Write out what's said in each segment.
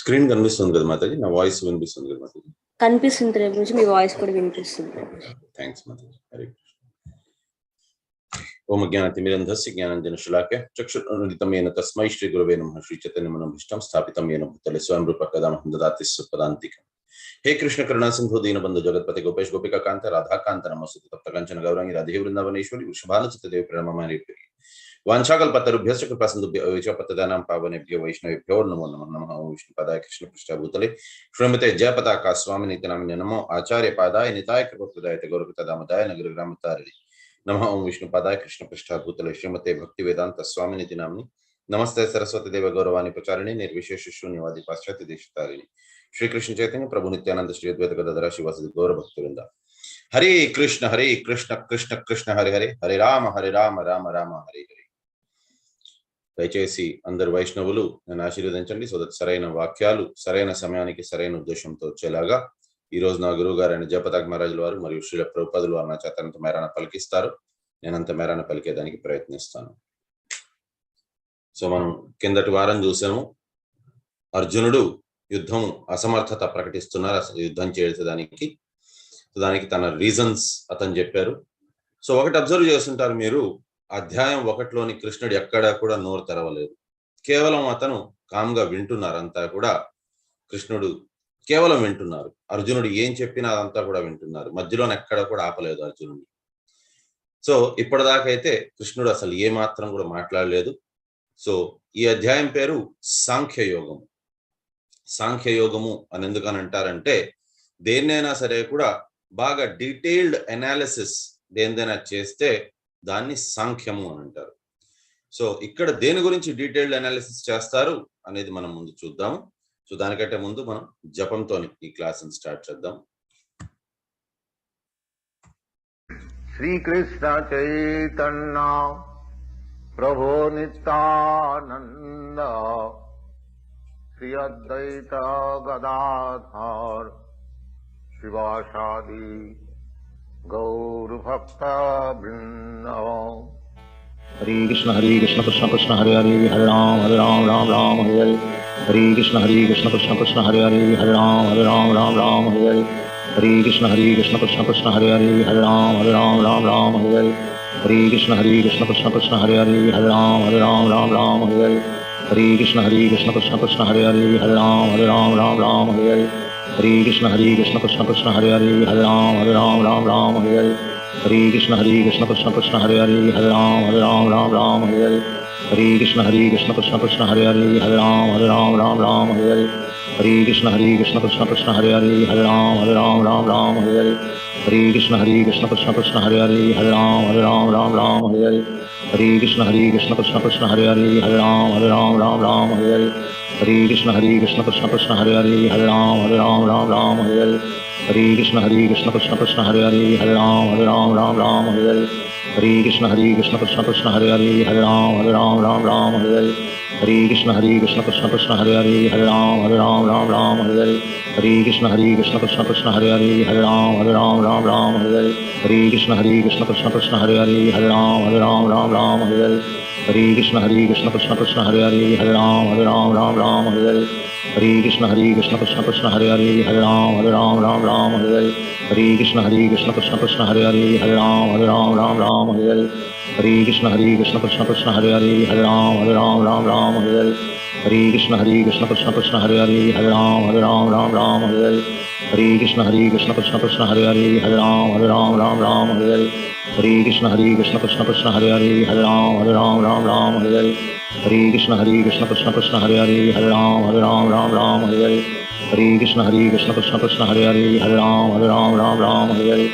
Screen కనిపిస్తుంది కదా మాతాజీ, నా వాయిస్ వినిపిస్తుంది కదా మాతాజీ? కనిపిస్తుంది ప్రభుజీ, మీ వాయిస్ కూడా వినిపిస్తుంది. థ్యాంక్స్ మాతాజీ. హరే కృష్ణ. ఓం జ్ఞానతిమిరంధస్య జ్ఞానాంజనశలాకయ చక్షురున్మిలితం తస్మై శ్రీ గురవే నమః. శ్రీ చైతన్యమనోభీష్టం స్థాపితం येन भूतले स्वयं रूप कदामहं ददाति सुपदान्तिकम्. हे कृष्ण करुणा सिंधु दीनबंधु जगतपति गोपेश गोपिका कांत राधा कांत नमोस्तुते तप्त कांचन गौरांगी राधे वृंदावनेश्वरी वृषभानुसुते देवी प्रणमामि. वाञ्छाकल्पतरुभ्यश्च कृपासिन्धुभ्यो पतितानां पावनेभ्यो वैष्णवेभ्यो नमो नमः. नमः ओं विष्णुपादाय कृष्णपृष्ठभूतले श्रीमते जयपताका स्वामिनीति नामिने नमो आचार्यपादाय निताय कृपाप्रदाय गौरवदामोदाय नगरग्रामतारिणे. नमः ओं विष्णुपादाय कृष्णपृष्ठभूतले श्रीमते भक्तिवेदांत स्वामिनीति नामिने नमस्ते सरस्वती देव गौरवाणी प्रचारिणे निर्विशेष शून्यवादी पाश्चात्य देशतारिणे. श्री कृष्ण चैतन्य प्रभु नित्यानंद श्री अद्वैत गदाधर शिवासदि गौर भक्तवृंद. हरे कृष्ण कृष्ण कृष्ण हरे हरे, हरे राम राम राम हरे हरे. దయచేసి అందరు వైష్ణవులు నన్ను ఆశీర్వదించండి. సో దట్ సరైన వాక్యాలు సరైన సమయానికి సరైన ఉద్దేశంతో వచ్చేలాగా ఈ రోజు నా గురువు గారు అయిన జయపతాక మహారాజుల వారు మరియు శ్రీల ప్రభుపాదులు వారు నా చేత అంత మేరాన పలికిస్తారు. నేను అంత మేరాన పలికేదానికి ప్రయత్నిస్తాను. సో మనం కిందటి వారం చూసాము, అర్జునుడు యుద్ధం అసమర్థత ప్రకటిస్తున్నారు అసలు యుద్ధం చేసేదానికి. దానికి తన రీజన్స్ అతను చెప్పారు. సో ఒకటి అబ్జర్వ్ చేస్తుంటారు మీరు, అధ్యాయం 1లోని కృష్ణుడు ఎక్కడా కూడా నోరు తెరవలేదు. కేవలం అతను కామ్గా వింటున్నారు. అంతా కూడా కృష్ణుడు కేవలం వింటున్నారు. అర్జునుడు ఏం చెప్పినా అదంతా కూడా వింటున్నారు. మధ్యలోనే ఎక్కడ కూడా ఆపలేదు అర్జునుడిని. సో ఇప్పటిదాకైతే కృష్ణుడు అసలు ఏ మాత్రం కూడా మాట్లాడలేదు. సో ఈ అధ్యాయం పేరు సాంఖ్యయోగము. సాంఖ్యయోగము అని ఎందుకని అంటారంటే, దేన్నైనా సరే కూడా బాగా డీటెయిల్డ్ అనాలిసిస్ దేనిదైనా చేస్తే దాన్ని సాంఖ్యము అని అంటారు. సో ఇక్కడ దేని గురించి డీటెయిల్డ్ అనాలిసిస్ చేస్తారు అనేది మనం ముందు చూద్దాము. సో దానికంటే ముందు మనం జపంతో ఈ క్లాస్ స్టార్ట్ చేద్దాం. శ్రీకృష్ణ చైతన్య ప్రభు నిత్యానంద శ్రీ అద్వైత గదాధర్ శివాసాది गौर भक्त वृंद. हरे कृष्ण कृष्ण कृष्ण हरे हरे, हरे राम राम राम हरे हरे. हरे कृष्ण कृष्ण कृष्ण हरे हरे, हरे राम राम हरे हरे. हरे कृष्ण कृष्ण कृष्ण हरे हरे, हरे राम राम हरे हरे. हरे कृष्ण कृष्ण कृष्ण हरे हरे, हरे राम राम हरे हरे. हरे कृष्ण कृष्ण कृष्ण हरे हरे, हरे राम राम हरे हरे. हरे कृष्ण कृष्ण कृष्ण हरे हरे, हरे राम राम हरे हरे. हरे कृष्ण कृष्ण कृष्ण हरे हरे, हरे राम राम हरे हरे. हरे कृष्ण कृष्ण कृष्ण हरे हरे, हरे राम राम हरे हरे. हरे कृष्ण कृष्ण कृष्ण हरे हरे, हरे राम राम हरे हरे. हरे कृष्ण कृष्ण कृष्ण हरे हरे, हरे राम राम हरे हरे. हरे कृष्ण कृष्ण कृष्ण हरे हरे, हरे राम राम हरे हरे. हरे कृष्ण कृष्ण कृष्ण हरे हरे, हरे राम राम हरे हरे. हरे कृष्ण कृष्ण कृष्ण हरे हरे, हरे राम राम हरे हरे. हरे कृष्ण कृष्ण कृष्ण हरे हरे, हरे राम राम हरे हरे. हरे कृष्ण कृष्ण कृष्ण हरे हरे, हरे राम राम हरे हरे. हरे कृष्ण कृष्ण कृष्ण हरे हरे, हरे राम राम हरे हरे. हरे कृष्ण कृष्ण कृष्ण हरे हरे, हरे राम राम हरे हरे. हरे कृष्ण कृष्ण कृष्ण हरे हरे, हरे राम राम हरे हरे. हरे कृष्ण कृष्ण कृष्ण हरे हरे, हरे राम राम हरे हरे. हरे कृष्ण कृष्ण कृष्ण हरे हरे, हरे राम राम हरे हरे. हरे कृष्ण कृष्ण कृष्ण हरे हरे, हरे राम राम हरे हरे. हरे कृष्ण कृष्ण कृष्ण हरे हरे, हरे राम राम हरे हरे. हरे कृष्ण कृष्ण कृष्ण हरे हरे, हरे राम राम हरे हरे. हरे कृष्ण कृष्ण कृष्ण हरे हरे, हरे राम राम हरे हरे. हरे कृष्ण कृष्ण कृष्ण हरे हरे, हरे राम राम हरे हरे. हरे कृष्ण कृष्ण कृष्ण हरे हरे, हरे राम राम हरे हरे.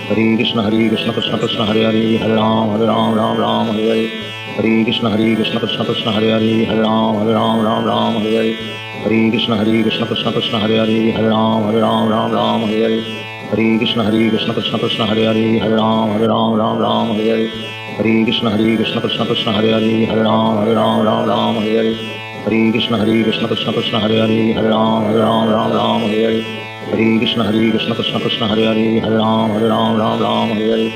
हरे कृष्ण कृष्ण कृष्ण हरे हरे, हरे राम राम हरे हरे. हरे कृष्ण कृष्ण कृष्ण हरे हरे, हरे राम राम हरे हरे. हरे कृष्ण कृष्ण कृष्ण हरे हरे, हरे राम राम हरे हरे. हरे कृष्ण कृष्ण कृष्ण हरे हरे, हरे राम राम हरे हरे. हरे कृष्ण कृष्ण कृष्ण हरे हरे, हरे राम राम हरे हरे. हरे कृष्ण कृष्ण कृष्ण हरे हरे, हरे राम राम हरे हरे. हरे कृष्ण कृष्ण कृष्ण हरे हरे, हरे Ram Ram Hare Hare.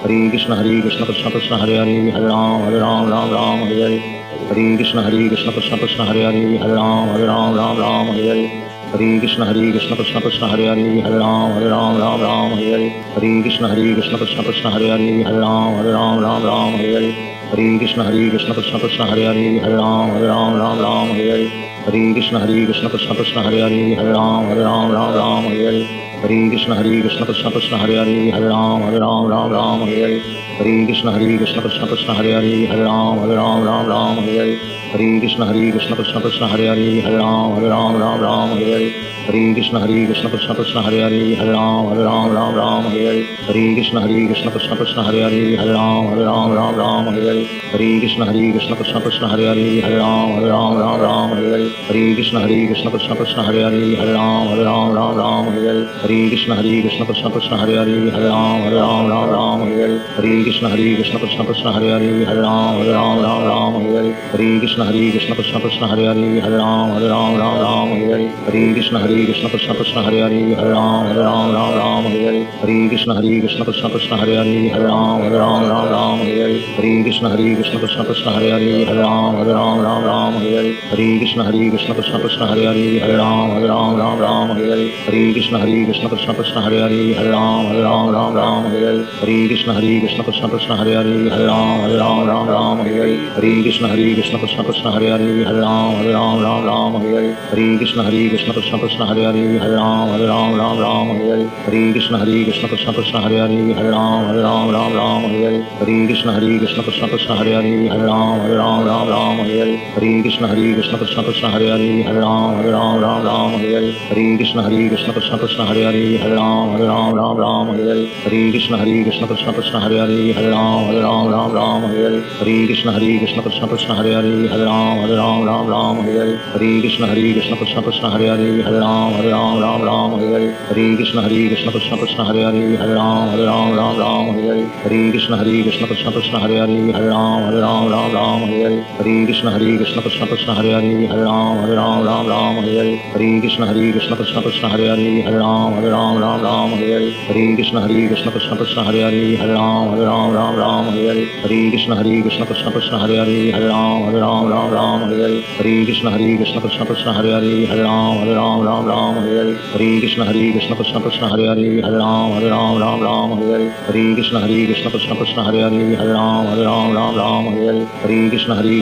Hare Krishna Krishna Krishna Hare Hare Hare Ram Ram Ram Hare Hare Hare Krishna Krishna Krishna Hare Hare Hare Ram Ram Hare Hare Hare Krishna Krishna Krishna Hare Hare Hare Ram Ram Hare Hare Hare Krishna Krishna Krishna Hare Hare Hare Ram Ram Hare Hare Hare Krishna Krishna Krishna Hare Hare Hare Ram Ram Hare Hare Hare Krishna Krishna Krishna Hare Hare Hare Ram Ram Hare Hare Hare Krishna Krishna Krishna Hare Hare Hare Ram Ram Hare Hare Hare Krishna Krishna Krishna Hare Hare Hare Ram Ram Hare Hare Hare Krishna Krishna Krishna Hare Hare Hare Ram Ram Hare Hare Hare Krishna Krishna Krishna Hare Hare Hare Ram Ram Hare Hare Hare Krishna Krishna Krishna Hare Hare Hare Ram Ram Hare Hare Hare Krishna Krishna Krishna Hare Hare Hare Ram Ram Hare Hare Hare Krishna Krishna Krishna Hare Hare Hare Ram Ram Hare Hare Hare Krishna Krishna Krishna Hare Hare Hare Ram Ram Hare Hare Hare Krishna Krishna Krishna Hare Hare Hare Ram Ram Hare Hare Hare Krishna Krishna Krishna Hare Hare Hare Ram Ram Hare Hare Hare Krishna Krishna Krishna Hare Hare Hare Ram Ram Hare Hare Hare Krishna Krishna Krishna Hare Hare Hare Ram Ram Hare Hare Hare Krishna Krishna Krishna Hare Hare Hare Ram Ram Hare Hare Hare Krishna Krishna Krishna Hare Hare Hare Ram Ram Hare Hare Hare Krishna Krishna Krishna Hare Hare Hare Ram Ram Hare Hare Hare Krishna Krishna Krishna Hare Hare Hare Ram Ram Hare Hare Hare Krishna Krishna Krishna Hare Hare Hare Ram Ram Hare Hare Hare Krishna Krishna Krishna Hare Hare Hare Ram Ram Hare Hare Hare Krishna Krishna Krishna Hare Hare Hare Ram Ram Hare Hare Hare Krishna Krishna Krishna Hare Hare Hare Ram Ram Hare Hare Hare Krishna Krishna Krishna Hare Hare Hare Ram Ram Hare Hare Hare Krishna Krishna Krishna Hare Hare Hare Ram Ram Hare Hare Hare Krishna Krishna Krishna Hare Hare Hare Ram Ram Hare Hare Hare Krishna Krishna Krishna Hare Hare Hare Ram Ram Hare Hare Hare Krishna Krishna Krishna Hare Hare Hare Ram Ram Hare Hare Hare Krishna Krishna Krishna Hare Hare Hare Ram Ram Hare Hare Hare Krishna Krishna Krishna Hare Hare Hare Ram Ram Hare Hare Hare Krishna Krishna Krishna Hare Hare Hare Ram Ram Hare Hare Hare Krishna Krishna Krishna Hare Hare Hare Ram Ram Hare Hare Hare Krishna Krishna Krishna Hare Hare Hare Ram Ram Hare Hare Hare Krishna Krishna Krishna Hare Hare Hare Ram Ram Hare Hare Hare Krishna Krishna Krishna Hare Hare Hare Ram Ram Hare Hare Hare Krishna Krishna Krishna Hare Hare Hare Ram Ram Hare Hare Hare Krishna Krishna Krishna Hare Hare Hare Ram Ram Hare Hare Hare Krishna Krishna Krishna Hare Hare Hare Ram Ram Hare Hare Hare Krishna Krishna Krishna Hare Hare Hare Ram Ram Hare Hare Hare Krishna Krishna Krishna Hare Hare Hare Ram Ram Hare Hare Hare Krishna Krishna Krishna Hare Hare Hare Ram Ram Hare Hare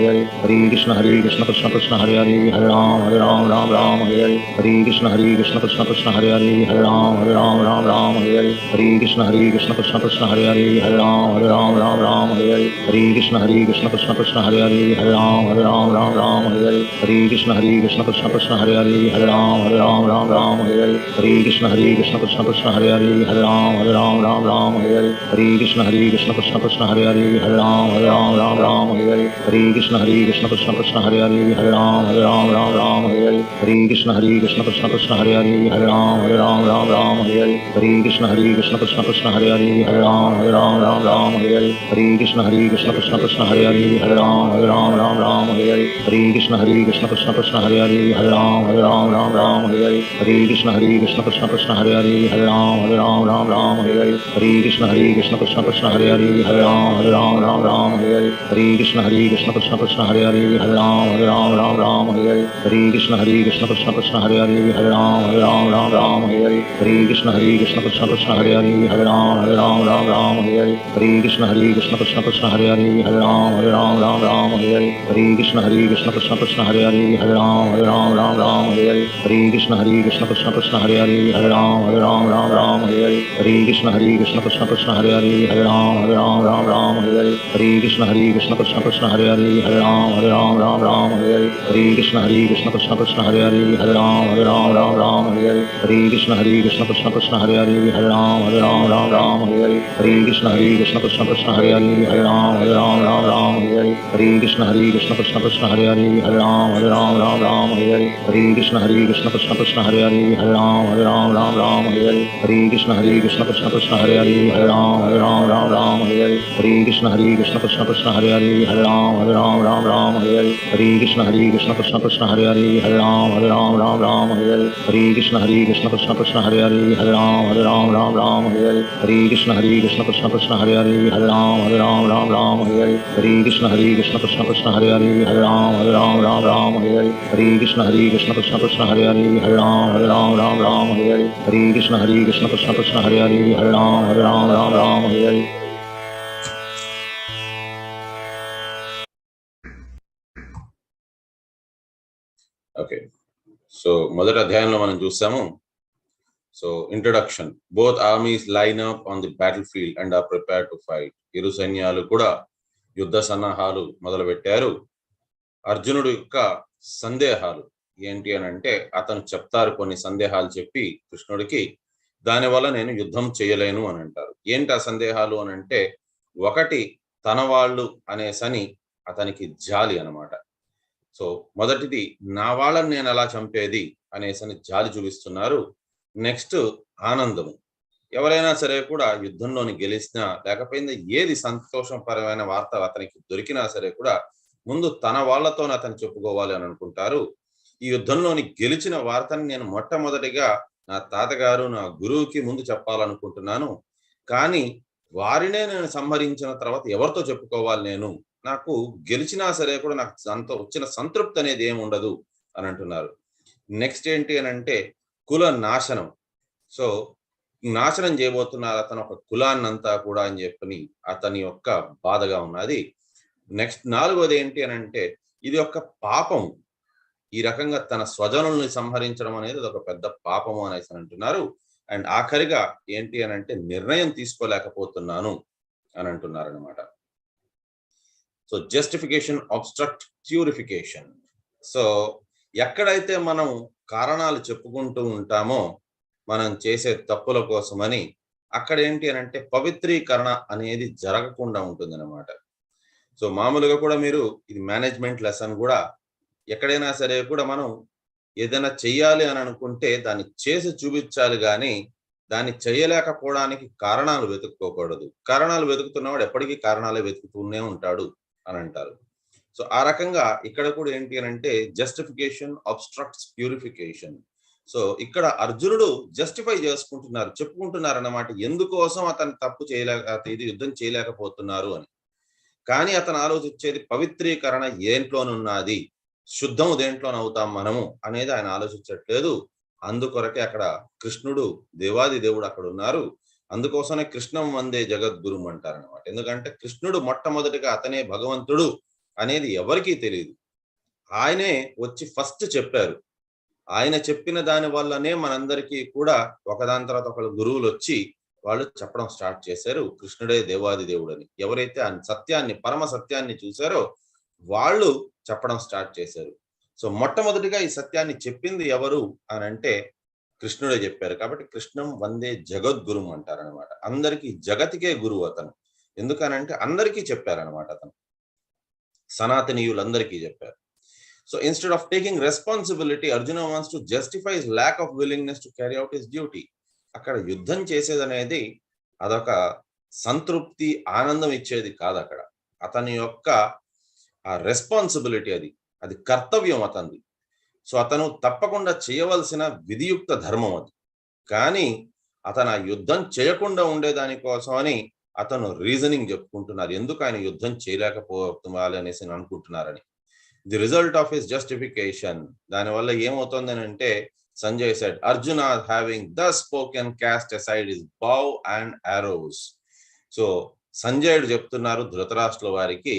Hare Krishna Krishna Krishna Hare Hare Hare Ram Ram Hare Hare Hare Krishna Krishna Krishna Hare Hare Hare Ram Ram Hare Hare Hare Krishna Krishna Krishna Hare Hare Hare Ram Ram Hare Hare Hare Krishna Krishna Krishna Hare Hare Hare Ram Ram Hare Hare Hare Krishna Krishna Krishna Hare Hare Hare Ram Ram Hare Hare Hare Krishna Krishna Krishna Hare Hare Hare Ram Ram Hare Hare Hare Krishna Krishna Krishna Hare Hare Hare Ram Ram Hare Hare Hare Krishna Krishna Krishna Hare Hare Hare Ram Ram Hare Hare Hare Krishna Krishna Krishna Hare Hare Hare Ram Ram Hare Hare Hare Krishna Krishna Krishna Hare Hare Hare Ram Ram Hare Hare Hare Krishna Krishna Krishna Hare Hare Hare Ram Ram Hare Hare Hare Krishna Krishna Krishna Hare Hare Hare Ram Ram Hare Hare Hare Krishna Krishna Krishna Hare Hare Hare Ram Ram Hare Hare Hare Krishna Krishna Krishna Hare Hare Hare Ram Ram Hare Hare Hare Krishna Krishna Krishna Hare Hare Hare Ram Ram Hare Hare Hare Krishna Krishna Krishna Hare Hare Hare Ram Ram Hare Hare Hare Krishna Krishna Krishna Hare Hare Hare Ram Ram Hare Hare Hare Krishna Krishna Krishna Hare Hare Hare Ram Ram Hare Hare Hare Krishna Krishna Krishna Hare Hare Hare Ram Ram Hare Hare Hare Krishna Krishna Krishna Hare Hare Hare Ram Ram Hare Hare Hare Krishna Krishna Krishna Hare Hare Hare Ram Ram Hare Hare Hare Krishna Krishna Krishna Hare Hare Hare Ram Ram Hare Hare Hare Krishna Krishna Krishna Hare Hare Hare Ram Ram Hare Ram Ram Ram Hare Krishna Krishna Krishna Hare Hare Hare Ram Ram Ram Hare Hare Krishna Krishna Krishna Hare Hare Hare Ram Ram Ram Hare Hare Krishna Krishna Krishna Hare Hare Hare Ram Ram Hare Hare Krishna Krishna Krishna Hare Hare Hare Ram Ram Hare Hare Krishna Krishna Krishna Hare Hare Hare Ram Ram Hare Hare Krishna Krishna Krishna Hare Hare Hare Ram Ram Hare Hare Krishna Krishna Krishna Hare Hare Hare Ram Ram Hare Hare Krishna Krishna Krishna Hare Hare Hare Ram Ram Hare Hare Krishna Krishna Krishna Hare Hare Hare Ram Hare Hare. Okay, so మొదటి అధ్యాయంలో మనం చూసాము. So introduction, both armies line up on the battlefield and are prepared to fight. ఇరు సైన్యాలు కూడా యుద్ధ సన్నాహాలు మొదలు పెట్టారు. అర్జునుడు యొక్క సందేహాలు ఏంటి అని అంటే, అతను చెప్తారు కొన్ని సందేహాలు చెప్పి కృష్ణుడికి, దానివల్ల నేను యుద్ధం చేయలేను అని అంటారు. ఏంటి ఆ సందేహాలు అని అంటే, ఒకటి తన వాళ్ళు అనేసని అతనికి జాలి అనమాట. సో మొదటిది, నా వాళ్ళని నేను ఎలా చంపేది అనేసని జాలి చూపిస్తున్నారు. నెక్స్ట్ ఆనందము, ఎవరైనా సరే కూడా యుద్ధంలోని గెలిచినా లేకపోయినా ఏది సంతోషపరమైన వార్త అతనికి దొరికినా సరే కూడా ముందు తన వాళ్ళతో అతను చెప్పుకోవాలి అని అనుకుంటారు. ఈ యుద్ధంలోని గెలిచిన వార్తని నేను మొట్టమొదటిగా నా తాతగారు, నా గురువుకి ముందు చెప్పాలనుకుంటున్నాను. కానీ వారినే నేను సంహరించిన తర్వాత ఎవరితో చెప్పుకోవాలి? నేను నాకు గెలిచినా సరే కూడా నాకు వచ్చిన సంతృప్తి అనేది ఏమి ఉండదు అని అంటున్నారు. నెక్స్ట్ ఏంటి అని అంటే, కుల నాశనం. సో నాశనం చేయబోతున్నారు అతను ఒక కులాన్నంతా కూడా అని చెప్పని అతని యొక్క బాధగా ఉన్నది. నెక్స్ట్ నాలుగోది ఏంటి అని అంటే, ఇది ఒక పాపం. ఈ రకంగా తన స్వజనుల్ని సంహరించడం అనేది ఒక పెద్ద పాపము అనేసి అంటున్నారు. అండ్ ఆఖరిగా ఏంటి అని అంటే, నిర్ణయం తీసుకోలేకపోతున్నాను అని అంటున్నారు అనమాట. So justification, obstruct, purification. So ఎక్కడైతే మనం కారణాలు చెప్పుకుంటూ ఉంటామో మనం చేసే తప్పుల కోసమని, అక్కడ ఏంటి అని అంటే పవిత్రీకరణ అనేది జరగకుండా ఉంటుంది అనమాట. సో మామూలుగా కూడా మీరు ఇది మేనేజ్మెంట్ లెసన్ కూడా, ఎక్కడైనా సరే కూడా మనం ఏదైనా చెయ్యాలి అని అనుకుంటే దాన్ని చేసి చూపించాలి, కానీ దాన్ని చేయలేకపోవడానికి కారణాలు వెతుక్కోకూడదు. కారణాలు వెతుకుతున్నవాడు ఎప్పటికీ కారణాలే వెతుకుతూనే ఉంటాడు అని అంటారు. సో ఆ రకంగా ఇక్కడ కూడా ఏంటి అని అంటే జస్టిఫికేషన్, అబ్స్ట్రక్ట్స్, ప్యూరిఫికేషన్. సో ఇక్కడ అర్జునుడు జస్టిఫై చేసుకుంటున్నారు, చెప్పుకుంటున్నారు అన్నమాట, ఎందుకోసం అతను తప్పు ఇది యుద్ధం చేయలేకపోతున్నారు అని. కానీ అతను ఆలోచించేది పవిత్రీకరణ దేంట్లోనున్నది, శుద్ధము దేంట్లోనవుతాం మనము అనేది ఆయన ఆలోచించట్లేదు. అందుకొరకే అక్కడ కృష్ణుడు, దేవాది దేవుడు అక్కడ ఉన్నారు. అందుకోసమే కృష్ణం వందే జగద్గురు అంటారనమాట. ఎందుకంటే కృష్ణుడు మొట్టమొదటిగా అతనే భగవంతుడు అనేది ఎవరికీ తెలియదు. ఆయనే వచ్చి ఫస్ట్ చెప్పారు. ఆయన చెప్పిన దాని వల్లనే మనందరికీ కూడా ఒకదాని తర్వాత ఒకళ్ళు గురువులు వచ్చి వాళ్ళు చెప్పడం స్టార్ట్ చేశారు, కృష్ణుడే దేవాది దేవుడు అని. ఎవరైతే ఆ సత్యాన్ని, పరమ సత్యాన్ని చూశారో వాళ్ళు చెప్పడం స్టార్ట్ చేశారు. సో మొట్టమొదటిగా ఈ సత్యాన్ని చెప్పింది ఎవరు అని అంటే కృష్ణుడే చెప్పారు. కాబట్టి కృష్ణం వందే జగద్గురు అంటారనమాట. అందరికీ, జగతికే గురువు అతను. ఎందుకనంటే అందరికీ చెప్పారనమాట అతను, సనాతనీయులందరికీ చెప్పారు. So instead of taking responsibility, Arjuna wants to justify his lack of willingness to carry out his duty. అక్కడ యుద్ధం చేసేది అనేది అదొక సంతృప్తి, ఆనందం ఇచ్చేది కాదు. అక్కడ అతని యొక్క ఆ రెస్పాన్సిబిలిటీ, అది కర్తవ్యం అతనిది. సో అతను తప్పకుండా చేయవలసిన విధియుక్త ధర్మం అది. కానీ అతను ఆ యుద్ధం చేయకుండా ఉండేదాని కోసమని అతను రీజనింగ్ చెప్పుకుంటున్నారు, ఎందుకు ఆయన యుద్ధం చేయలేకపోవాలి అనేసి అనుకుంటున్నారని. The result of his justification, దానివల్ల ఏమవుతుంది అంటే, Sanjay said, Arjuna having thus spoken cast aside his bow and arrows. So సంజయుడు చెప్తున్నారు ధృతరాష్ట్రుల వారికి,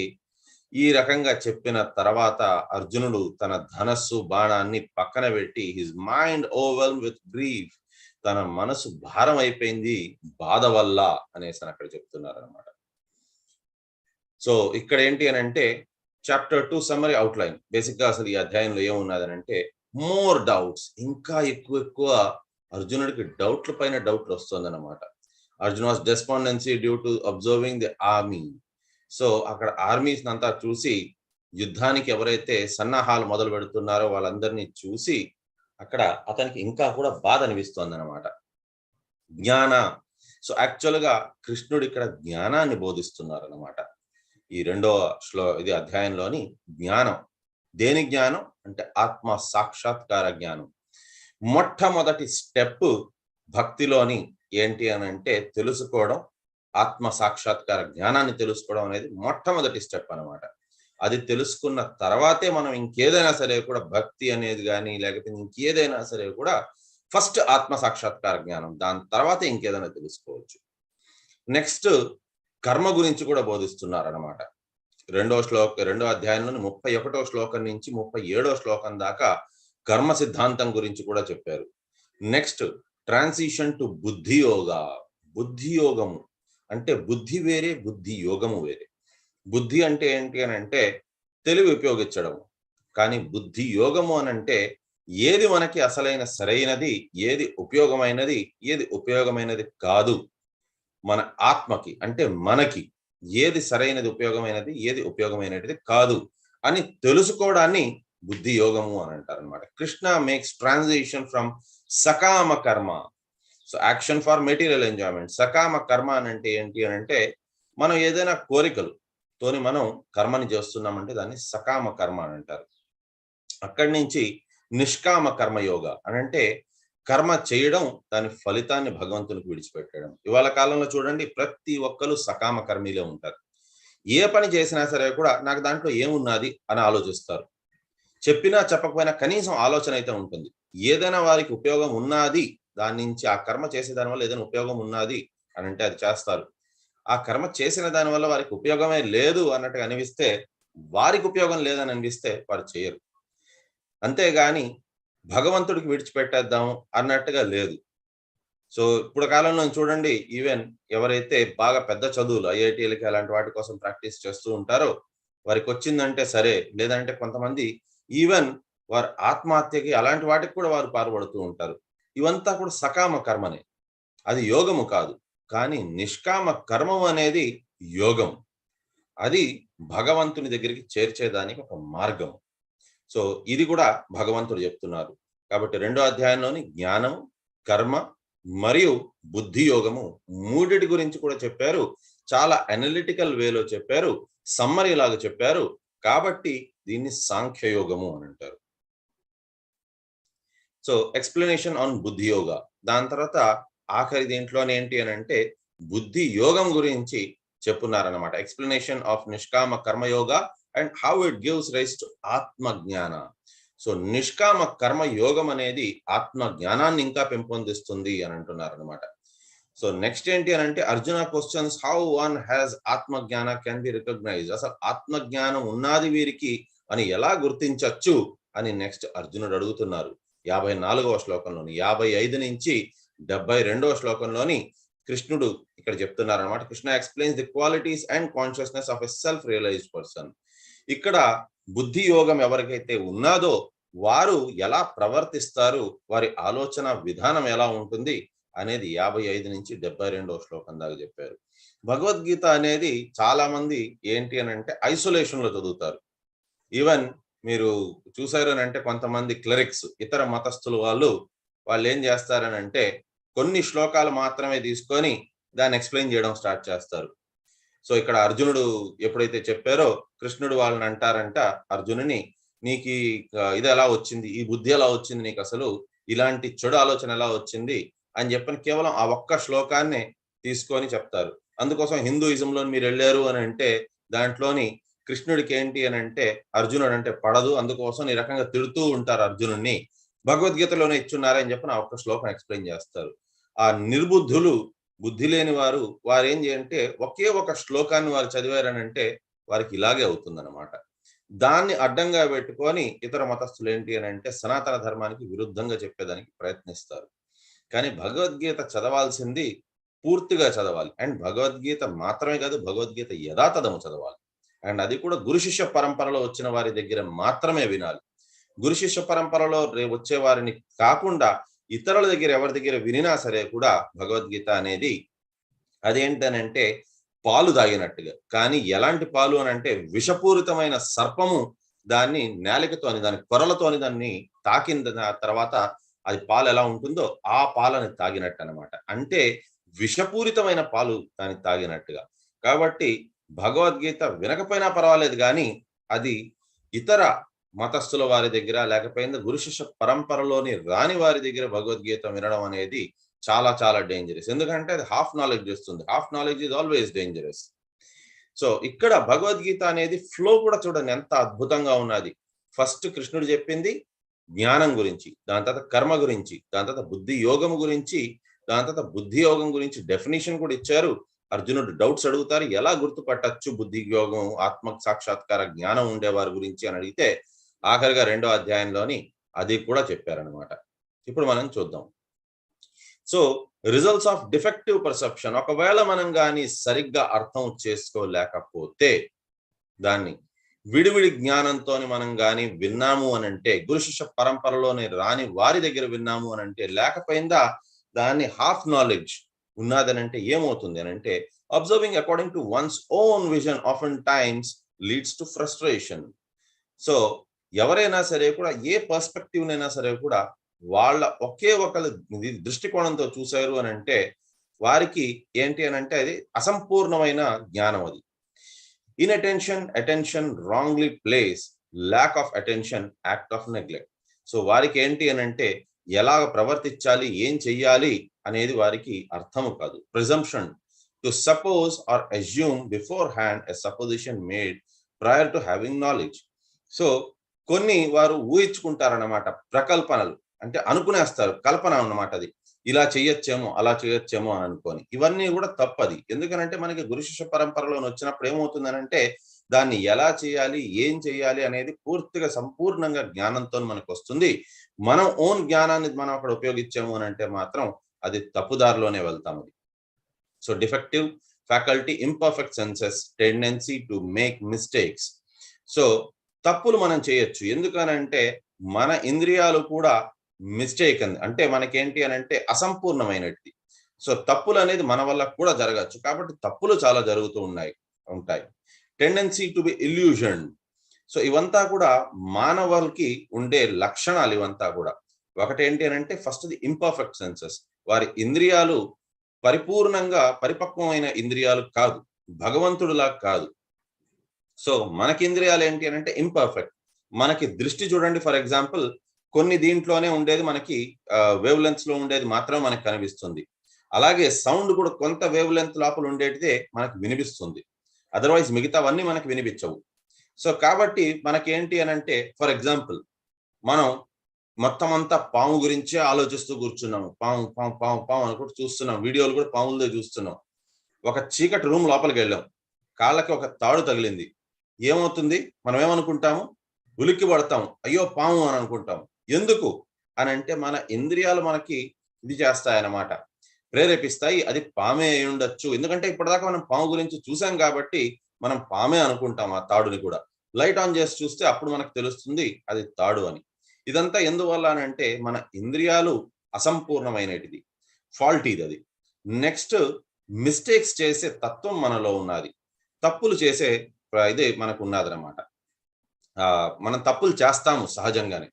ఈ రకంగా చెప్పిన తర్వాత అర్జునుడు తన ధనస్సు, బాణాన్ని పక్కన పెట్టి, his mind overwhelmed with grief, తన మనసు భారం అయిపోయింది బాధ వల్ల అనేసి అక్కడ చెప్తున్నారు అనమాట. సో ఇక్కడ ఏంటి అని అంటే, చాప్టర్ 2 సమ్మరీ అవుట్లైన్. బేసిక్ గా అసలు ఈ అధ్యాయంలో ఏమున్నదని అంటే, మోర్ డౌట్స్, ఇంకా ఎక్కువ అర్జునుడికి డౌట్ల పైన డౌట్లు వస్తుంది అనమాట. Arjun was despondency due to observing the army. So అక్కడ ఆర్మీస్ అంతా చూసి యుద్ధానికి ఎవరైతే సన్నాహాలు మొదలు పెడుతున్నారో వాళ్ళందరినీ చూసి అక్కడ అతనికి ఇంకా కూడా బాధ అనిపిస్తోంది అనమాట. జ్ఞాన. సో యాక్చువల్ గా కృష్ణుడు ఇక్కడ జ్ఞానాన్ని బోధిస్తున్నారు అనమాట. ఈ ఇది అధ్యాయంలోని జ్ఞానం. దేని జ్ఞానం అంటే ఆత్మ సాక్షాత్కార జ్ఞానం. మొట్టమొదటి స్టెప్ భక్తిలోని ఏంటి అని అంటే తెలుసుకోవడం, ఆత్మ సాక్షాత్కార జ్ఞానాన్ని తెలుసుకోవడం అనేది మొట్టమొదటి స్టెప్ అనమాట. అది తెలుసుకున్న తర్వాతే మనం ఇంకేదైనా సరే కూడా భక్తి అనేది కానీ లేకపోతే ఇంకేదైనా సరే కూడా ఫస్ట్ ఆత్మ సాక్షాత్కార జ్ఞానం, దాని తర్వాత ఇంకేదైనా తెలుసుకోవచ్చు. నెక్స్ట్ కర్మ గురించి కూడా బోధిస్తున్నారు అనమాట. రెండో అధ్యాయంలోని 31వ శ్లోకం నుంచి 37వ శ్లోకం దాకా కర్మ సిద్ధాంతం గురించి కూడా చెప్పారు. నెక్స్ట్ ట్రాన్సిషన్ టు బుద్ధి యోగా. బుద్ధి యోగము అంటే బుద్ధి వేరే, బుద్ధి యోగము వేరే. బుద్ధి అంటే ఏంటి అని అంటే తెలివి ఉపయోగించడము, కానీ బుద్ధి యోగము అని అంటే ఏది మనకి అసలైన సరైనది, ఏది ఉపయోగమైనది, ఏది ఉపయోగమైనది కాదు, మన ఆత్మకి అంటే మనకి ఏది సరైనది ఉపయోగమైనది, ఏది ఉపయోగమైనది కాదు అని తెలుసుకోవడాన్ని బుద్ధి యోగము అని అంటారు అనమాట. Krishna makes transition from sakama karma, so action for material enjoyment. సకామ కర్మ అని అంటే ఏంటి అని అంటే మనం ఏదైనా కోరికలతోని మనం కర్మని చేస్తున్నామంటే దాన్ని సకామ కర్మ అని అంటారు. అక్కడి నుంచి నిష్కామ కర్మయోగ అని అంటే కర్మ చేయడం, దాని ఫలితాన్ని భగవంతునికి విడిచిపెట్టడం. ఇవాళ కాలంలో చూడండి, ప్రతి ఒక్కరు సకామ కర్మీలే ఉంటారు. ఏ పని చేసినా సరే కూడా నాకు దాంట్లో ఏమున్నది అని ఆలోచిస్తారు. చెప్పినా చెప్పకపోయినా కనీసం ఆలోచన అయితే ఉంటుంది. ఏదైనా వారికి ఉపయోగం ఉన్నది, దాని నుంచి ఆ కర్మ చేసే దాని వల్ల ఏదైనా ఉపయోగం ఉన్నది అని అంటే అది చేస్తారు. ఆ కర్మ చేసిన దాని వల్ల వారికి ఉపయోగమే లేదు అన్నట్టుగా అనిపిస్తే, వారికి ఉపయోగం లేదని అనిపిస్తే వారు చేయరు. అంతేగాని భగవంతుడికి విడిచిపెట్టేద్దాం అన్నట్టుగా లేదు. సో ఇప్పుడు కాలంలో చూడండి, ఈవెన్ ఎవరైతే బాగా పెద్ద చదువులు ఐఐటీలకి అలాంటి వాటి కోసం ప్రాక్టీస్ చేస్తూ ఉంటారో వారికి వచ్చిందంటే సరే, లేదంటే కొంతమంది ఈవెన్ వారు ఆత్మహత్యకి అలాంటి వాటికి కూడా వారు పాల్పడుతూ ఉంటారు. ఇవంతా కూడా సకామ కర్మనే, అది యోగము కాదు. కానీ నిష్కామ కర్మం అనేది యోగం, అది భగవంతుని దగ్గరికి చేర్చేదానికి ఒక మార్గం. సో ఇది కూడా భగవంతుడు చెప్తున్నారు. కాబట్టి రెండో అధ్యాయంలోని జ్ఞానము, కర్మ మరియు బుద్ధి యోగము మూడిటి గురించి కూడా చెప్పారు. చాలా అనలిటికల్ వేలో చెప్పారు, సమ్మరీ లాగా చెప్పారు. కాబట్టి దీన్ని సాంఖ్యయోగము అని అంటారు. సో ఎక్స్ప్లెనేషన్ ఆన్ బుద్ధి యోగ. దాని తర్వాత ఆఖరి దీంట్లోనే ఏంటి అని అంటే బుద్ధి యోగం గురించి చెప్పున్నారనమాట. ఎక్స్ప్లెనేషన్ ఆఫ్ నిష్కామ కర్మయోగ and how it gives rise to ఆత్మ జ్ఞాన. సో నిష్కామ కర్మ యోగం అనేది ఆత్మ జ్ఞానాన్ని ఇంకా పెంపొందిస్తుంది అని అంటున్నారు అనమాట. సో నెక్స్ట్ ఏంటి అని అంటే Arjuna questions how one has ఆత్మ జ్ఞాన కెన్ బి రికగ్నైజ్. అసలు ఆత్మ జ్ఞానం ఉన్నది వీరికి అని ఎలా గుర్తించవచ్చు అని నెక్స్ట్ అర్జునుడు అడుగుతున్నారు. 54వ శ్లోకంలోని 55 నుంచి 72వ శ్లోకంలోని కృష్ణుడు ఇక్కడ చెప్తున్నారు అనమాట. Krishna explains the qualities and consciousness of a self realised person. ఇక్కడ బుద్ధి యోగం ఎవరికైతే ఉన్నదో వారు ఎలా ప్రవర్తిస్తారు, వారి ఆలోచన విధానం ఎలా ఉంటుంది అనేది 55 నుంచి 72వ శ్లోకం దాకా చెప్పారు. భగవద్గీత అనేది చాలా మంది ఏంటి అని అంటే ఐసోలేషన్ లో చదువుతారు. ఈవెన్ మీరు చూసారని అంటే కొంతమంది క్లరిక్స్, ఇతర మతస్థులు వాళ్ళు ఏం చేస్తారని అంటే కొన్ని శ్లోకాలు మాత్రమే తీసుకొని దాన్ని ఎక్స్ప్లెయిన్ చేయడం స్టార్ట్ చేస్తారు. సో ఇక్కడ అర్జునుడు ఎప్పుడైతే చెప్పారో కృష్ణుడు వాళ్ళని అంటారంట, అర్జునుని నీకు ఇది ఎలా వచ్చింది, ఈ బుద్ధి ఎలా వచ్చింది, నీకు అసలు ఇలాంటి చెడు ఆలోచన ఎలా వచ్చింది అని చెప్పని కేవలం ఆ ఒక్క శ్లోకాన్నే తీసుకొని చెప్తారు. అందుకోసం హిందూయిజంలో మీరు వెళ్ళారు అని అంటే దాంట్లోని కృష్ణుడికి ఏంటి అని అంటే అర్జునుడు అంటే పడదు, అందుకోసం ఈ రకంగా తిడుతూ ఉంటారు అర్జునుడిని. భగవద్గీతలోనే ఇచ్చున్నారని చెప్పి ఆ ఒక్క శ్లోకం ఎక్స్ప్లెయిన్ చేస్తారు. ఆ నిర్బుద్ధులు, బుద్ధి లేని వారు ఏం చేయంటే ఒకే ఒక శ్లోకాన్ని వారు చదివారని అంటే వారికి ఇలాగే అవుతుందన్నమాట. దాన్ని అడ్డంగా పెట్టుకొని ఇతర మతస్థులు ఏంటి అని అంటే సనాతన ధర్మానికి విరుద్ధంగా చెప్పేదానికి ప్రయత్నిస్తారు. కానీ భగవద్గీత చదవాల్సింది పూర్తిగా చదవాలి. అండ్ భగవద్గీత మాత్రమే కాదు, భగవద్గీత యథాతథము చదవాలి. అండ్ అది కూడా గురు శిష్య పరంపరలో వచ్చిన వారి దగ్గర మాత్రమే వినాలి. గురు శిష్య పరంపరలో వచ్చే వారిని కాకుండా ఇతరుల దగ్గర ఎవరి దగ్గర వినినా సరే కూడా భగవద్గీత అనేది అదేంటనంటే పాలు తాగినట్టుగా. కానీ ఎలాంటి పాలు అని అంటే విషపూరితమైన సర్పము దాన్ని నేలకతోని దాని కొరలతోని దాన్ని తాకిన తర్వాత అది పాలు ఎలా ఉంటుందో ఆ పాలని తాగినట్టు అనమాట. అంటే విషపూరితమైన పాలు దాన్ని తాగినట్టుగా. కాబట్టి భగవద్గీత వినకపోయినా పర్వాలేదు కానీ అది ఇతర మతస్థుల వారి దగ్గర లేకపోయింది గురు శిష్య పరంపరలోని రాని వారి దగ్గర భగవద్గీత వినడం అనేది చాలా చాలా డేంజరస్. ఎందుకంటే అది హాఫ్ నాలెడ్జ్ ఇస్తుంది. Half knowledge is always dangerous. So ఇక్కడ భగవద్గీత అనేది ఫ్లో కూడా చూడండి ఎంత అద్భుతంగా ఉన్నది. ఫస్ట్ కృష్ణుడు చెప్పింది జ్ఞానం గురించి, దాని తర్వాత కర్మ గురించి, దాని తర్వాత బుద్ధి యోగం గురించి, దాని తర్వాత బుద్ధి యోగం గురించి డెఫినేషన్ కూడా ఇచ్చారు. అర్జునుడు డౌట్స్ అడుగుతారు, ఎలా గుర్తుపట్టచ్చు బుద్ధి యోగం ఆత్మ సాక్షాత్కార జ్ఞానం ఉండేవారి గురించి అని అడిగితే ఆఖరిగా 2వ అధ్యాయంలోని అది కూడా చెప్పారనమాట. ఇప్పుడు మనం చూద్దాం. So results of defective perception, ఒకవేళ మనం కానీ సరిగ్గా అర్థం చేసుకోలేకపోతే దాన్ని విడివిడి జ్ఞానంతో మనం కానీ విన్నాము అని అంటే గురు శిష్య పరంపరలోని రాని వారి దగ్గర విన్నాము అని అంటే లేకపోయిందా దాన్ని హాఫ్ నాలెడ్జ్ ఉన్నదని అంటే ఏమవుతుంది అని అంటే observing according to one's own vision often times leads to frustration. So ఎవరైనా సరే కూడా ఏ పర్స్పెక్టివ్ నైనా సరే కూడా వాళ్ళ ఒకే ఒకళ్ళ దృష్టికోణంతో చూశారు అని అంటే వారికి ఏంటి అని అంటే అది అసంపూర్ణమైన జ్ఞానం. అది inattention attention wrongly place, lack of attention act of neglect. So వారికి ఏంటి అని అంటే ఎలాగ ప్రవర్తించాలి ఏం చెయ్యాలి అనేది వారికి అర్థము కాదు. Presumption to suppose or assume beforehand a supposition made prior to having knowledge. So కొన్ని వారు ఊహించుకుంటారన్నమాట, ప్రకల్పనలు అంటే అనుకునేస్తారు, కల్పన అన్నమాట. అది ఇలా చేయొచ్చేమో అలా చేయొచ్చేమో అని అనుకోని ఇవన్నీ కూడా తప్పది. ఎందుకనంటే మనకి గురు శిష్య పరంపరలో వచ్చినప్పుడు ఏమవుతుందనంటే దాన్ని ఎలా చేయాలి ఏం చేయాలి అనేది పూర్తిగా సంపూర్ణంగా జ్ఞానంతో మనకు వస్తుంది. మనం ఓన్ జ్ఞానాన్ని మనం అక్కడ ఉపయోగించాము అని అంటే మాత్రం అది తప్పుదారిలోనే వెళ్తాం. అది so defective faculty, imperfect senses, tendency to make mistakes. So తప్పులు మనం చేయొచ్చు, ఎందుకనంటే మన ఇంద్రియాలు కూడా మిస్టేక్ అంటే మనకేంటి అని అంటే అసంపూర్ణమైనది. సో తప్పులు అనేది మన వల్ల కూడా జరగచ్చు, కాబట్టి తప్పులు చాలా జరుగుతూ ఉంటాయి. Tendency to be illusion. So ఇవంతా కూడా మానవులకి ఉండే లక్షణాలు. ఇవంతా కూడా ఒకటేంటి అని అంటే ఫస్ట్ ది ఇంపర్ఫెక్ట్ సెన్సెస్. వారి ఇంద్రియాలు పరిపూర్ణంగా పరిపక్వమైన ఇంద్రియాలు కాదు, భగవంతుడిలా కాదు. సో మనకి ఇంద్రియాలు ఏంటి అని అంటే ఇంపర్ఫెక్ట్. మనకి దృష్టి చూడండి, ఫర్ ఎగ్జాంపుల్ కొన్ని దీంట్లోనే ఉండేది మనకి వేవ్ లెంత్స్ లో ఉండేది మాత్రం మనకి కనిపిస్తుంది. అలాగే సౌండ్ కూడా కొంత వేవ్ లెంత్ లోపల ఉండేటిదే మనకు వినిపిస్తుంది, అదర్వైజ్ మిగతావన్నీ మనకి వినిపించవు. సో కాబట్టి మనకి ఏంటి అని అంటే ఫర్ ఎగ్జాంపుల్ మనం మొత్తం అంతా పాము గురించే ఆలోచిస్తూ కూర్చున్నాము, పాము పాము పాము పాము అని కూడా చూస్తున్నాం, వీడియోలు కూడా పాములదే చూస్తున్నాం. ఒక చీకటి రూమ్ లోపలికి వెళ్ళాం, కాళ్ళకి ఒక తాడు తగిలింది, ఏమవుతుంది? మనం ఏమనుకుంటాము? ఉలిక్కి పడతాము, అయ్యో పాము అని అనుకుంటాము. ఎందుకు అని అంటే మన ఇంద్రియాలు మనకి ఇది చేస్తాయన్నమాట, ప్రేరేపిస్తాయి. అది పామే అయి ఉండొచ్చు, ఎందుకంటే ఇప్పటిదాకా మనం పాము గురించి చూసాం కాబట్టి మనం పామే అనుకుంటాం. ఆ తాడుని కూడా లైట్ ఆన్ చేసి చూస్తే అప్పుడు మనకు తెలుస్తుంది అది తాడు అని. ఇదంతా ఎందువల్ల అని అంటే మన ఇంద్రియాలు అసంపూర్ణమైనటిది, ఫాల్టీది అది. నెక్స్ట్ మిస్టేక్స్ చేసే తత్వం మనలో ఉన్నది, తప్పులు చేసే ఇదే మనకు ఉన్నదన్నమాట. మనం తప్పులు చేస్తాము సహజంగానే.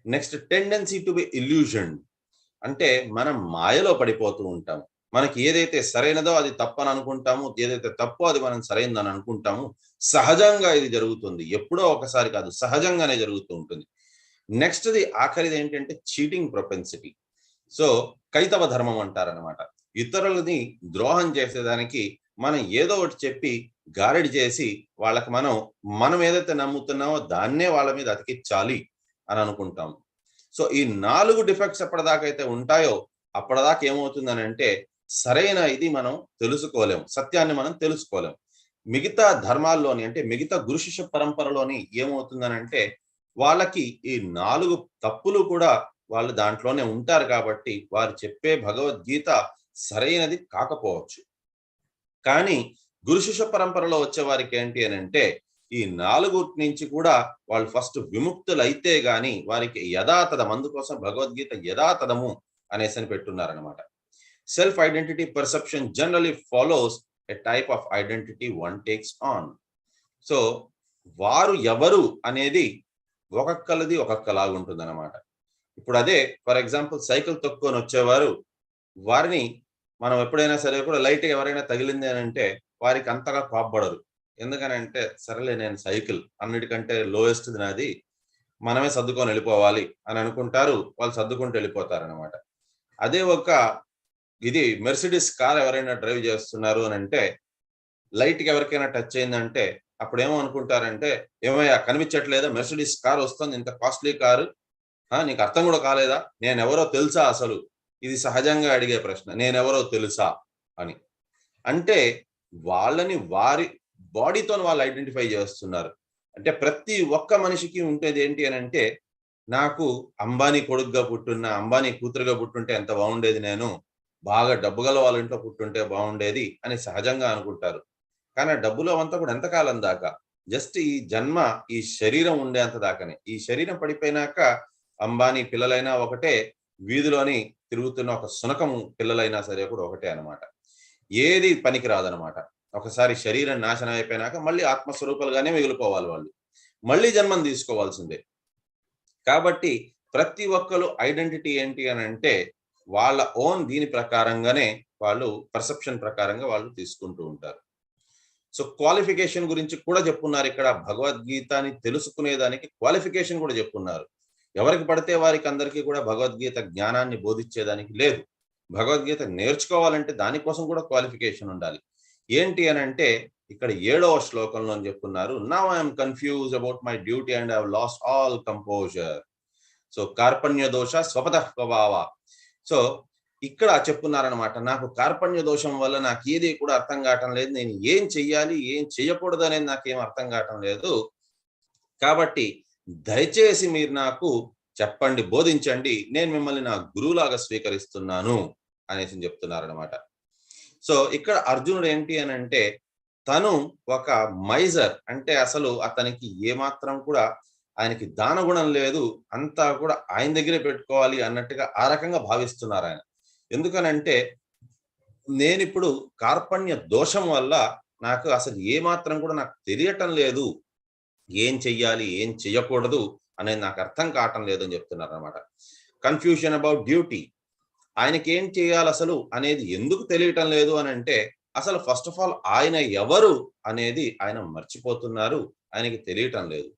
Next tendency to be illusion, అంటే మనం మాయలో పడిపోతూ ఉంటాము. మనకి ఏదైతే సరైనదో అది తప్పని అనుకుంటాము, ఏదైతే తప్పో అది మనం సరైనదని అనుకుంటాము. సహజంగా ఇది జరుగుతుంది, ఎప్పుడో ఒకసారి కాదు, సహజంగానే జరుగుతూ ఉంటుంది. నెక్స్ట్ది ఆఖరిది ఏంటంటే చీటింగ్ ప్రొపెన్సిటీ. సో కైతవ ధర్మం అంటారనమాట. ఇతరులని ద్రోహం చేసేదానికి మనం ఏదో ఒకటి చెప్పి గారడి చేసి వాళ్ళకి మనం ఏదైతే నమ్ముతున్నామో దాన్నే వాళ్ళ మీద అతికించాలి అని అనుకుంటాం. సో ఈ 4 డిఫెక్ట్స్ ఎప్పటిదాకా అయితే ఉంటాయో అప్పటిదాకా ఏమవుతుందని అంటే సరైన ఇది మనం తెలుసుకోలేము, సత్యాన్ని మనం తెలుసుకోలేము. మిగతా ధర్మాల్లోని అంటే మిగతా గురు శిష్య పరంపరలోని ఏమవుతుందని అంటే వాళ్ళకి ఈ 4 తప్పులు కూడా వాళ్ళు దాంట్లోనే ఉంటారు కాబట్టి వారు చెప్పే భగవద్గీత సరైనది కాకపోవచ్చు. కానీ గురు శిష్య పరంపరలో వచ్చే వారికి ఏంటి అని అంటే ఈ 4 నుంచి కూడా వాళ్ళు ఫస్ట్ విముక్తులు అయితే గాని వారికి యథాతథం, అందుకోసం భగవద్గీత యథాతథము అనేసి పెట్టున్నారనమాట. Self identity perception generally follows a type of identity one takes on. So వారు ఎవరు అనేది ఒక్కొక్కరిది ఒక్కొక్కలాగా ఉంటుంది అనమాట. ఇప్పుడు అదే ఫర్ ఎగ్జాంపుల్ సైకిల్ తొక్కుకొని వచ్చేవారు, వారిని మనం ఎప్పుడైనా సరే కూడా లైట్ ఎవరైనా తగిలింది అని అంటే వారికి అంతగా కోప్పడరు. ఎందుకనంటే సరేలే నేను సైకిల్ అన్నిటికంటే లోయెస్ట్ నాది, మనమే సర్దుకొని వెళ్ళిపోవాలి అని అనుకుంటారు. వాళ్ళు సర్దుకుంటూ వెళ్ళిపోతారు అనమాట. అదే ఒక ఇది మెర్సిడీస్ కార్ ఎవరైనా డ్రైవ్ చేస్తున్నారు అని అంటే లైట్కి ఎవరికైనా టచ్ అయిందంటే అప్పుడు ఏమో అనుకుంటారంటే, ఏమయ్యా కనిపించట్లేదా, మెర్సిడీస్ కార్ వస్తుంది, ఇంత కాస్ట్లీ కారు, నీకు అర్థం కూడా కాలేదా, నేనెవరో తెలుసా అసలు? ఇది సహజంగా అడిగే ప్రశ్న, నేనెవరో తెలుసా అని. అంటే వాళ్ళని వారి బాడీతో వాళ్ళు ఐడెంటిఫై చేస్తున్నారు. అంటే ప్రతి ఒక్క మనిషికి ఉండేది ఏంటి అని అంటే, నాకు అంబానీ కొడుకుగా పుట్టున్న, అంబానీ కూతురుగా పుట్టుంటే ఎంత బాగుండేది, నేను బాగా డబ్బు గల వాళ్ళ ఇంట్లో పుట్టుంటే బాగుండేది అని సహజంగా అనుకుంటారు. కానీ ఆ డబ్బులో అంతా కూడా ఎంతకాలం దాకా, జస్ట్ ఈ జన్మ, ఈ శరీరం ఉండేంత దాకానే. ఈ శరీరం పడిపోయినాక అంబానీ పిల్లలైనా ఒకటే, వీధిలోని తిరుగుతున్న ఒక సునకము పిల్లలైనా సరే కూడా ఒకటే అనమాట. ఏది పనికి రాదనమాట. ఒకసారి శరీరం నాశనం అయిపోయినాక మళ్ళీ ఆత్మస్వరూపాలుగానే మిగిలిపోవాలి వాళ్ళు, మళ్ళీ జన్మం తీసుకోవాల్సిందే. కాబట్టి ప్రతి ఒక్కరు ఐడెంటిటీ ఏంటి అని అంటే వాళ్ళ ఓన్ దీని ప్రకారంగానే వాళ్ళు పర్సెప్షన్ ప్రకారంగా వాళ్ళు తీసుకుంటూ ఉంటారు. సో క్వాలిఫికేషన్ గురించి కూడా చెప్పున్నారు ఇక్కడ. భగవద్గీతని తెలుసుకునేదానికి క్వాలిఫికేషన్ కూడా చెప్పున్నారు. ఎవరికి పడితే వారికి అందరికీ కూడా భగవద్గీత జ్ఞానాన్ని బోధించేదానికి లేదు. భగవద్గీత నేర్చుకోవాలంటే దానికోసం కూడా క్వాలిఫికేషన్ ఉండాలి. ఏంటి అని అంటే ఇక్కడ 7వ శ్లోకంలో చెప్పున్నారు, now I'm confuse about my duty and I have lost all composure. So కార్పణ్య దోష స్వపతః స్వభావ. సో ఇక్కడ చెప్పున్నారనమాట, నాకు కార్పణ్య దోషం వల్ల నాకు ఏది కూడా అర్థం కావటం లేదు, నేను ఏం చెయ్యాలి ఏం చెయ్యకూడదు అనేది నాకేం అర్థం కావటం లేదు, కాబట్టి దయచేసి మీరు నాకు చెప్పండి, బోధించండి, నేను మిమ్మల్ని నా గురువులాగా స్వీకరిస్తున్నాను అనేసి చెప్తున్నారనమాట. సో ఇక్కడ అర్జునుడు ఏంటి అని అంటే తను ఒక మైజర్, అంటే అసలు అతనికి ఏమాత్రం కూడా ఆయనకి దానగుణం లేదు, అంతా కూడా ఆయన దగ్గరే పెట్టుకోవాలి అన్నట్టుగా ఆ రకంగా భావిస్తున్నారు ఆయన. ఎందుకనంటే నేను ఇప్పుడు కార్పణ్య దోషం వల్ల నాకు అసలు ఏమాత్రం కూడా నాకు తెలియటం లేదు, ఏం చెయ్యాలి ఏం చెయ్యకూడదు అనేది నాకు అర్థం కావటం లేదని చెప్తున్నారు అనమాట. కన్ఫ్యూషన్ అబౌట్ డ్యూటీ, ఆయనకి ఏం చేయాలి అసలు అనేది ఎందుకు తెలియటం లేదు అని అంటే అసలు ఫస్ట్ ఆఫ్ ఆల్ ఆయన ఎవరు అనేది ఆయన మర్చిపోతున్నారు, ఆయనకి తెలియటం లేదు.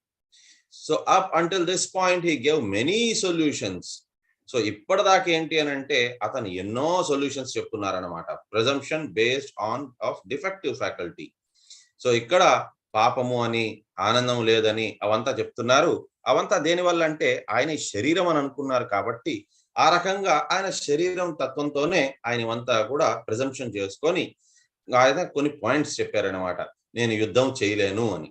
So up until this point he gave many solutions. So ఇప్పటిదాకా ఏంటి అని అంటే అతను ఎన్నో సొల్యూషన్స్ చెప్తున్నారనమాట, presumption based on of defective faculty. So ఇక్కడ పాపము అని, ఆనందం లేదని అవంతా చెప్తున్నారు. అవంతా దేనివల్ల అంటే ఆయన శరీరం అని అనుకున్నారు కాబట్టి ఆ రకంగా ఆయన శరీరం తత్వంతోనే ఆయన అంతా కూడా ప్రెజంప్షన్ చేసుకొని ఆయన కొన్ని పాయింట్స్ చెప్పారనమాట, నేను యుద్ధం చేయలేను అని.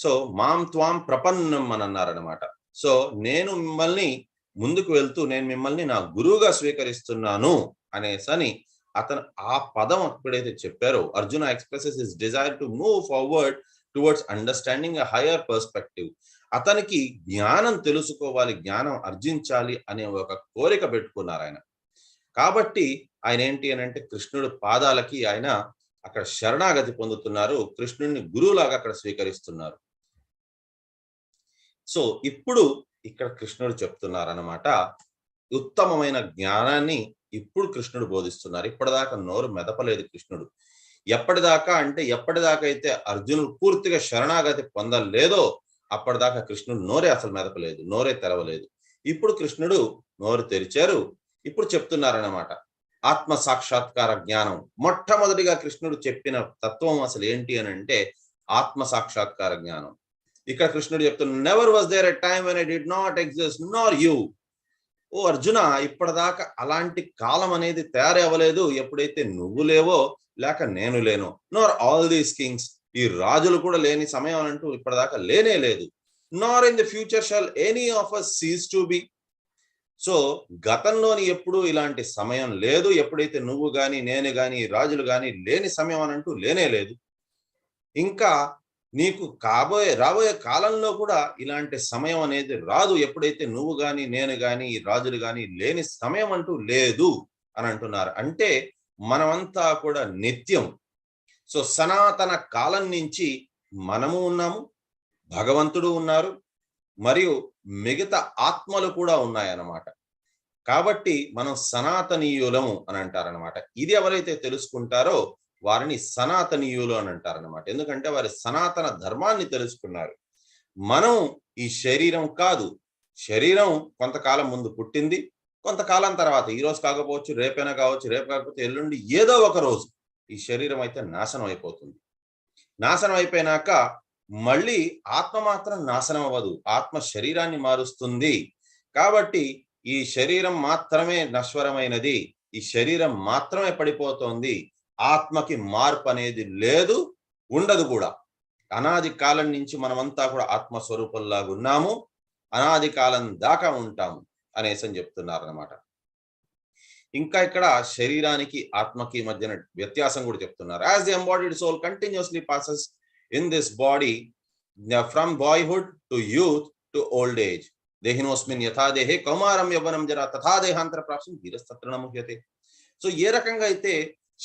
సో మాం త్వాం ప్రపన్నం అని అన్నారనమాట. సో నేను మిమ్మల్ని ముందుకు వెళ్తూ నేను మిమ్మల్ని నా గురువుగా స్వీకరిస్తున్నాను అనేసని అతను ఆ పదం ఎప్పుడైతే చెప్పారో, Arjuna expresses his desire to move forward towards understanding a higher perspective. అతనికి జ్ఞానం తెలుసుకోవాలి, జ్ఞానం అర్జించాలి అనే ఒక కోరిక పెట్టుకున్నారు ఆయన. కాబట్టి ఆయన ఏంటి అని అంటే కృష్ణుడు పాదాలకి ఆయన అక్కడ శరణాగతి పొందుతున్నారు, కృష్ణుడిని గురువులాగా అక్కడ స్వీకరిస్తున్నారు. సో ఇప్పుడు ఇక్కడ కృష్ణుడు చెప్తున్నారు అన్నమాట, ఉత్తమమైన జ్ఞానాన్ని ఇప్పుడు కృష్ణుడు బోధిస్తున్నారు. ఇప్పటిదాకా నోరు మెదపలేదు కృష్ణుడు. ఎప్పటిదాకా అంటే ఎప్పటిదాకా అయితే అర్జునుడు పూర్తిగా శరణాగతి పొందలేదో అప్పటిదాకా కృష్ణుడు నోరే అసలు మెదపలేదు, నోరే తెరవలేదు. ఇప్పుడు కృష్ణుడు నోరు తెరిచారు, ఇప్పుడు చెప్తున్నారన్నమాట ఆత్మ సాక్షాత్కార జ్ఞానం. మొట్టమొదటిగా కృష్ణుడు చెప్పిన తత్వం అసలు ఏంటి అని అంటే ఆత్మ సాక్షాత్కార జ్ఞానం. ఇక్కడ కృష్ణుడు చెప్తున్నారు, never was there a time when I did not exist nor you. ఓ అర్జున, ఇప్పటిదాకా అలాంటి కాలం అనేది తయారవ్వలేదు ఎప్పుడైతే నువ్వు లేవో లేక నేను లేను. నార్ ఆల్ దీస్ కింగ్స్, ఈ రాజులు కూడా లేని సమయం అంటూ ఇప్పటిదాకా లేనే లేదు. Nor in the future shall any of us cease to be. So గతంలోని ఎప్పుడు ఇలాంటి సమయం లేదు, ఎప్పుడైతే నువ్వు గాని నేను గాని రాజులు గాని లేని సమయం అని అంటూ లేనే లేదు. ఇంకా నీకు రాబోయే కాలంలో కూడా ఇలాంటి సమయం అనేది రాదు, ఎప్పుడైతే నువ్వు గాని నేను గాని రాజులు గాని లేని సమయం అంటూ లేదు అని అంటున్నారు. అంటే మనమంతా కూడా నిత్యం. సో సనాతన కాలం నుంచి మనము ఉన్నాము, భగవంతుడు ఉన్నారు, మరియు మిగతా ఆత్మలు కూడా ఉన్నాయన్నమాట. కాబట్టి మనం సనాతనీయులము అని అంటారనమాట. ఇది ఎవరైతే తెలుసుకుంటారో వారిని సనాతనీయులు అని అంటారనమాట. ఎందుకంటే వారి సనాతన ధర్మాన్ని తెలుసుకున్నారు. మనం ఈ శరీరం కాదు. శరీరం కొంతకాలం ముందు పుట్టింది, కొంతకాలం తర్వాత, ఈ రోజు కాకపోవచ్చు, రేపైనా కావచ్చు, రేపు కాకపోతే ఎల్లుండి, ఏదో ఒక రోజు ఈ శరీరం అయితే నాశనం అయిపోతుంది. నాశనం అయిపోయినాక మళ్ళీ ఆత్మ మాత్రం నాశనం అవ్వదు, ఆత్మ శరీరాన్ని మారుస్తుంది. కాబట్టి ఈ శరీరం మాత్రమే నశ్వరమైనది, ఈ శరీరం మాత్రమే పడిపోతోంది. ఆత్మకి మార్పు అనేది లేదు, ఉండదు కూడా. అనాది కాలం నుంచి మనమంతా కూడా ఆత్మస్వరూపంలాగా ఉన్నాము, అనాది కాలం దాకా ఉంటాము అనేసి అని చెప్తున్నారు అన్నమాట. ఇంకా ఇక్కడ శరీరానికి ఆత్మకి మధ్యన వ్యత్యాసం కూడా చెప్తున్నారు. As the embodied soul continuously passes in this body from boyhood to youth to old age, దేహినోస్మిన్ యథా దేహే కౌమారం యవ్వనం జరా తథా దేహాంతర ప్రాప్తం ధీరస్తత్ర ముహ్యతే. సో ఏ రకంగా అయితే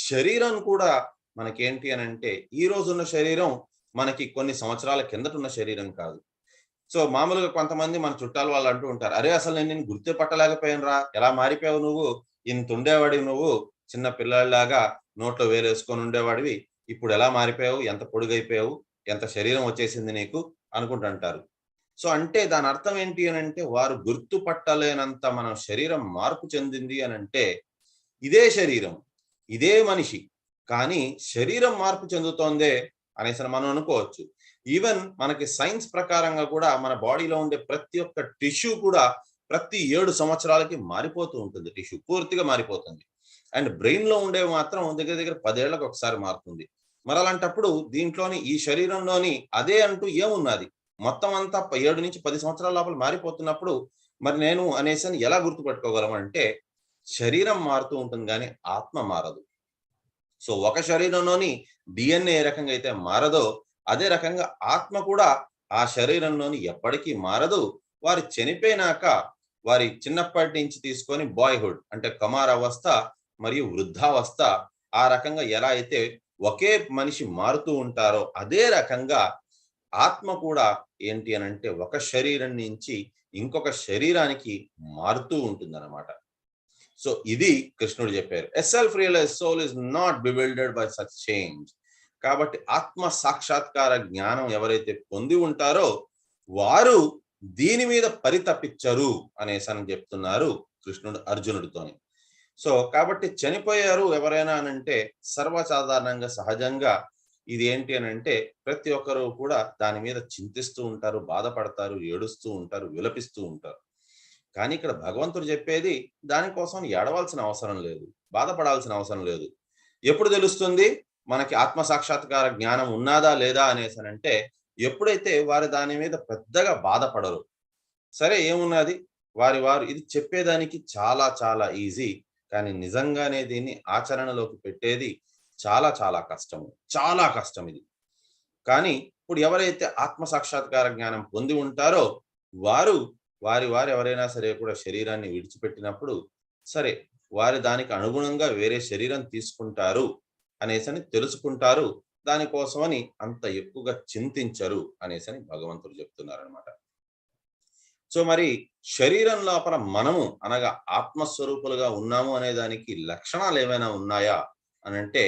శరీరం కూడా మనకేంటి అని అంటే, ఈ రోజు ఉన్న శరీరం మనకి కొన్ని సంవత్సరాల కిందట ఉన్న శరీరం కాదు. సో మామూలుగా కొంతమంది మన చుట్టాలు వాళ్ళు అంటూ ఉంటారు, అరే అసలు నేను గుర్తుపట్టలేకపోయాను రా, ఎలా మారిపోయావు నువ్వు, ఇంత ఉండేవాడివి నువ్వు, చిన్న పిల్లలాగా నోట్లో వేలేసుకొని ఉండేవాడివి, ఇప్పుడు ఎలా మారిపోయావు, ఎంత పొడుగైపోయావు, ఎంత శరీరం వచ్చేసింది నీకు అనుకుంటుంటారు. సో అంటే దాని అర్థం ఏంటి అని అంటే, వారు గుర్తుపట్టలేనంత మన శరీరం మార్పు చెందింది అని అంటే, ఇదే శరీరం, ఇదే మనిషి, కానీ శరీరం మార్పు చెందుతోందే అనేసి మనం అనుకోవచ్చు. ఈవెన్ మనకి సైన్స్ ప్రకారంగా కూడా మన బాడీలో ఉండే ప్రతి ఒక్క టిష్యూ కూడా ప్రతి 7 సంవత్సరాలకి మారిపోతూ ఉంటుంది, టిష్యూ పూర్తిగా మారిపోతుంది. అండ్ బ్రెయిన్ లో ఉండేవి మాత్రం దగ్గర దగ్గర 10 ఏళ్లకు ఒకసారి మారుతుంది. మరి అలాంటప్పుడు దీంట్లోని ఈ శరీరంలోని అదే అంటూ ఏమున్నది, మొత్తం అంతా 7 నుంచి 10 సంవత్సరాల లోపల మారిపోతున్నప్పుడు మరి నేను అనేసి ఎలా గుర్తుపెట్టుకోగలం అంటే, శరీరం మారుతూ ఉంటుంది కానీ ఆత్మ మారదు. సో ఒక శరీరంలోని డిఎన్ఏ ఏ రకంగా అయితే మారదో, అదే రకంగా ఆత్మ కూడా ఆ శరీరంలోని ఎప్పటికీ మారదు. వారు చనిపోయినాక వారి చిన్నప్పటి నుంచి తీసుకొని బాయ్హుడ్ అంటే కమార అవస్థ మరియు వృద్ధావస్థ, ఆ రకంగా ఎలా అయితే ఒకే మనిషి మారుతూ ఉంటారో అదే రకంగా ఆత్మ కూడా ఏంటి అని అంటే ఒక శరీరం నుంచి ఇంకొక శరీరానికి మారుతూ ఉంటుందన్నమాట. సో ఇది కృష్ణుడు చెప్పారు. A self realize soul is not bewildered by such change. కాబట్టి ఆత్మ సాక్షాత్కార జ్ఞానం ఎవరైతే పొంది ఉంటారో వారు దీని మీద పరితపించరు అనేసి అని చెప్తున్నారు కృష్ణుడు అర్జునుడితోని. సో కాబట్టి చనిపోయారు ఎవరైనా అనంటే సర్వసాధారణంగా సహజంగా ఇది ఏంటి అని అంటే ప్రతి ఒక్కరు కూడా దాని మీద చింతిస్తూ ఉంటారు, బాధపడతారు, ఏడుస్తూ ఉంటారు, విలపిస్తూ ఉంటారు. కానీ ఇక్కడ భగవంతుడు చెప్పేది దానికోసం ఏడవలసిన అవసరం లేదు, బాధపడాల్సిన అవసరం లేదు. ఎప్పుడు తెలుస్తుంది మనకి ఆత్మ సాక్షాత్కార జ్ఞానం ఉన్నదా లేదా అనేసి అంటే, ఎప్పుడైతే వారు దాని మీద పెద్దగా బాధపడరు. సరే ఏమున్నది, వారు ఇది చెప్పేదానికి చాలా చాలా ఈజీ, కానీ నిజంగానే దీన్ని ఆచరణలోకి పెట్టేది చాలా చాలా కష్టము, చాలా కష్టం ఇది. కానీ ఇప్పుడు ఎవరైతే ఆత్మ సాక్షాత్కార జ్ఞానం పొంది ఉంటారో వారు వారి ఎవరైనా సరే కూడా శరీరాన్ని విడిచిపెట్టినప్పుడు సరే వారి దానికి అనుగుణంగా వేరే శరీరం తీసుకుంటారు అనేసని తెలుసుకుంటారు. దానికోసమని అంత ఎక్కువగా చింతించరు అనేసని భగవంతుడు చెప్తున్నారు అనమాట. సో మరి శరీరం లోపల మనము అనగా ఆత్మస్వరూపులుగా ఉన్నాము అనే దానికి లక్షణాలు ఏమైనా ఉన్నాయా అని అంటే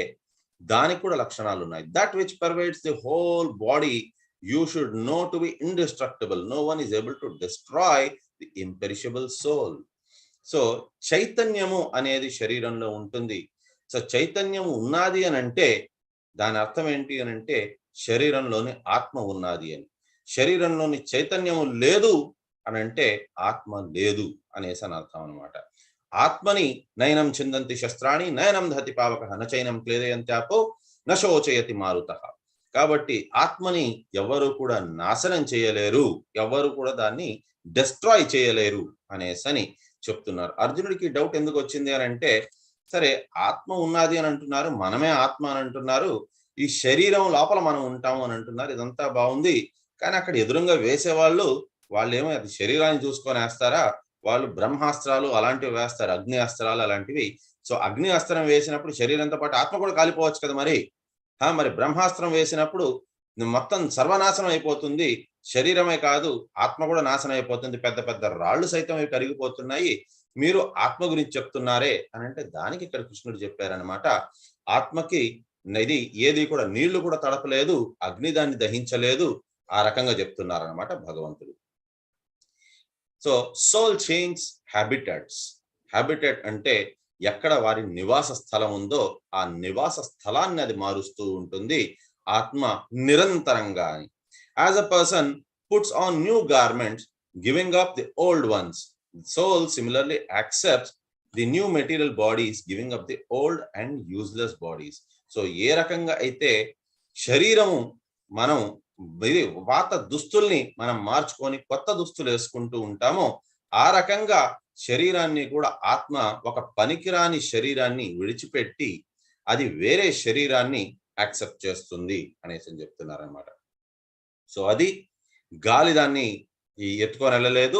దానికి కూడా లక్షణాలు ఉన్నాయి. That which pervades the whole body you should know to be indestructible. No one is able to destroy the imperishable soul. So చైతన్యము అనేది శరీరంలో ఉంటుంది. సో చైతన్యము ఉన్నది అని అంటే దాని అర్థం ఏంటి అని అంటే శరీరంలోని ఆత్మ ఉన్నది అని. శరీరంలోని చైతన్యము లేదు అని అంటే ఆత్మ లేదు అనేసి అని అర్థం అనమాట. ఆత్మని నయనం చిందంతి శస్త్రాణి నయనం దహతి పావక నచైనం క్లేదయంత్యాపో నశోచయతి మారుతః. కాబట్టి ఆత్మని ఎవరు కూడా నాశనం చేయలేరు, ఎవరు కూడా దాన్ని డిస్ట్రాయ్ చేయలేరు అనేసని చెప్తున్నారు. అర్జునుడికి డౌట్ ఎందుకు వచ్చింది అని అంటే, సరే ఆత్మ ఉన్నది అని అంటున్నారు, మనమే ఆత్మ అని అంటున్నారు, ఈ శరీరం లోపల మనం ఉంటాము అని అంటున్నారు, ఇదంతా బాగుంది. కానీ అక్కడ ఎదురుగా వేసేవాళ్ళు వాళ్ళేమో అది శరీరాన్ని చూసుకొని వేస్తారా, వాళ్ళు బ్రహ్మాస్త్రాలు అలాంటివి వేస్తారు, అగ్ని అస్త్రాలు అలాంటివి. సో అగ్ని అస్త్రం వేసినప్పుడు శరీరంతో పాటు ఆత్మ కూడా కాలిపోవచ్చు కదా మరి. మరి బ్రహ్మాస్త్రం వేసినప్పుడు మొత్తం సర్వనాశనం అయిపోతుంది, శరీరమే కాదు ఆత్మ కూడా నాశనం అయిపోతుంది, పెద్ద పెద్ద రాళ్ళు సైతం అవి కరిగిపోతున్నాయి, మీరు ఆత్మ గురించి చెప్తున్నారే అని అంటే దానికి ఇక్కడ కృష్ణుడు చెప్పారనమాట. ఆత్మకి ఇది ఏది కూడా నీళ్లు కూడా తడపలేదు, అగ్ని దాన్ని దహించలేదు, ఆ రకంగా చెప్తున్నారనమాట భగవంతుడు. So soul change habitats. Habitat అంటే ఎక్కడ వారి నివాస స్థలం ఉందో ఆ నివాస స్థలాన్ని అది మారుస్తూ ఉంటుంది ఆత్మ నిరంతరంగా. As a person puts on new garments giving up the old once, soul similarly accepts the new material bodies giving up the old and useless bodies. So ఏ రకంగా అయితే శరీరము మనం పాత దుస్తుల్ని మనం మార్చుకొని కొత్త దుస్తులు వేసుకుంటూ ఉంటామో ఆ రకంగా శరీరాన్ని కూడా ఆత్మ ఒక పనికిరాని శరీరాన్ని విడిచిపెట్టి అది వేరే శరీరాన్ని యాక్సెప్ట్ చేస్తుంది అనేసి చెప్తున్నారనమాట. సో అది గాలి దాన్ని ఎత్తుకొని వెళ్ళలేదు,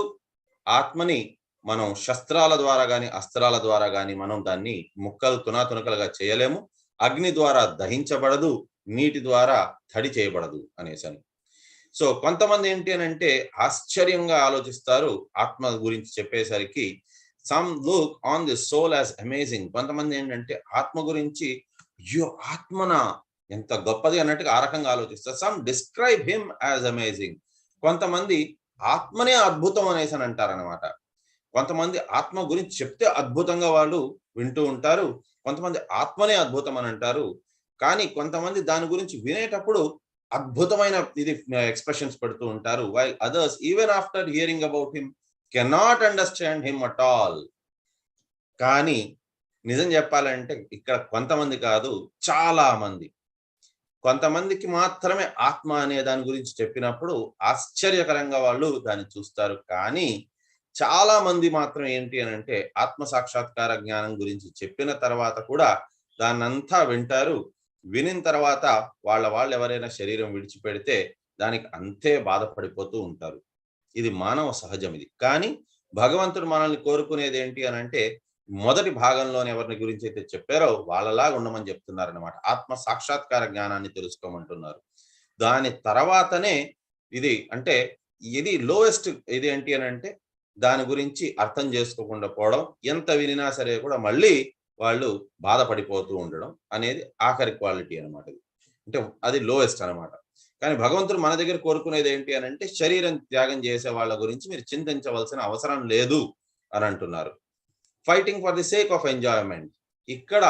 ఆత్మని మనం శస్త్రాల ద్వారా కానీ అస్త్రాల ద్వారా కానీ మనం దాన్ని ముక్కలు తునాతునకలుగా చేయలేము, అగ్ని ద్వారా దహించబడదు, నీటి ద్వారా తడి చేయబడదు అనేసని. సో కొంతమంది ఏంటి అని అంటే ఆశ్చర్యంగా ఆలోచిస్తారు ఆత్మ గురించి చెప్పేసరికి. Some look on the soul as amazing. కొంతమంది ఏంటంటే ఆత్మ గురించి అయ్యో ఆత్మనా ఎంత గొప్పది అన్నట్టుగా ఆ రకంగా ఆలోచిస్తారు. Some describe him as amazing. కొంతమంది ఆత్మనే అద్భుతం అనేసి అని అంటారనమాట. కొంతమంది ఆత్మ గురించి చెప్తే అద్భుతంగా వాళ్ళు వింటూ ఉంటారు, కొంతమంది ఆత్మనే అద్భుతం అని అంటారు. కానీ కొంతమంది దాని గురించి వినేటప్పుడు అద్భుతమైన ఇది ఎక్స్ప్రెషన్స్ పెడుతూ ఉంటారు. While others even after hearing about him cannot understand him at all. కానీ నిజం చెప్పాలంటే ఇక్కడ కొంతమంది కాదు, చాలా మంది. కొంతమందికి మాత్రమే ఆత్మ అనే దాని గురించి చెప్పినప్పుడు ఆశ్చర్యకరంగా వాళ్ళు దాన్ని చూస్తారు. కానీ చాలా మంది మాత్రం ఏంటి అని అంటే ఆత్మ సాక్షాత్కార జ్ఞానం గురించి చెప్పిన తర్వాత కూడా దాన్నంతా వింటారు. వినిన తర్వాత వాళ్ళు ఎవరైనా శరీరం విడిచిపెడితే దానికి అంతే బాధపడిపోతూ ఉంటారు. ఇది మానవ సహజం ఇది. కానీ భగవంతుడు మనల్ని కోరుకునేది ఏంటి అని అంటే మొదటి భాగంలోని ఎవరిని గురించి అయితే చెప్పారో వాళ్ళలాగా ఉండమని చెప్తున్నారనమాట. ఆత్మ సాక్షాత్కార జ్ఞానాన్ని తెలుసుకోమంటున్నారు. దాని తర్వాతనే ఇది అంటే ఇది లోయెస్ట్ ఇది ఏంటి అని అంటే దాని గురించి అర్థం చేసుకోకుండా పోవడం, ఎంత వినినా సరే కూడా మళ్ళీ వాళ్ళు బాధపడిపోతూ ఉండడం అనేది ఆఖరి క్వాలిటీ అనమాట. అంటే అది లోయెస్ట్ అనమాట. కానీ భగవంతుడు మన దగ్గర కోరుకునేది ఏంటి అని అంటే శరీరం త్యాగం చేసే వాళ్ళ గురించి మీరు చింతించవలసిన అవసరం లేదు అని అంటున్నారు. Fighting for the sake of enjoyment. ఇక్కడ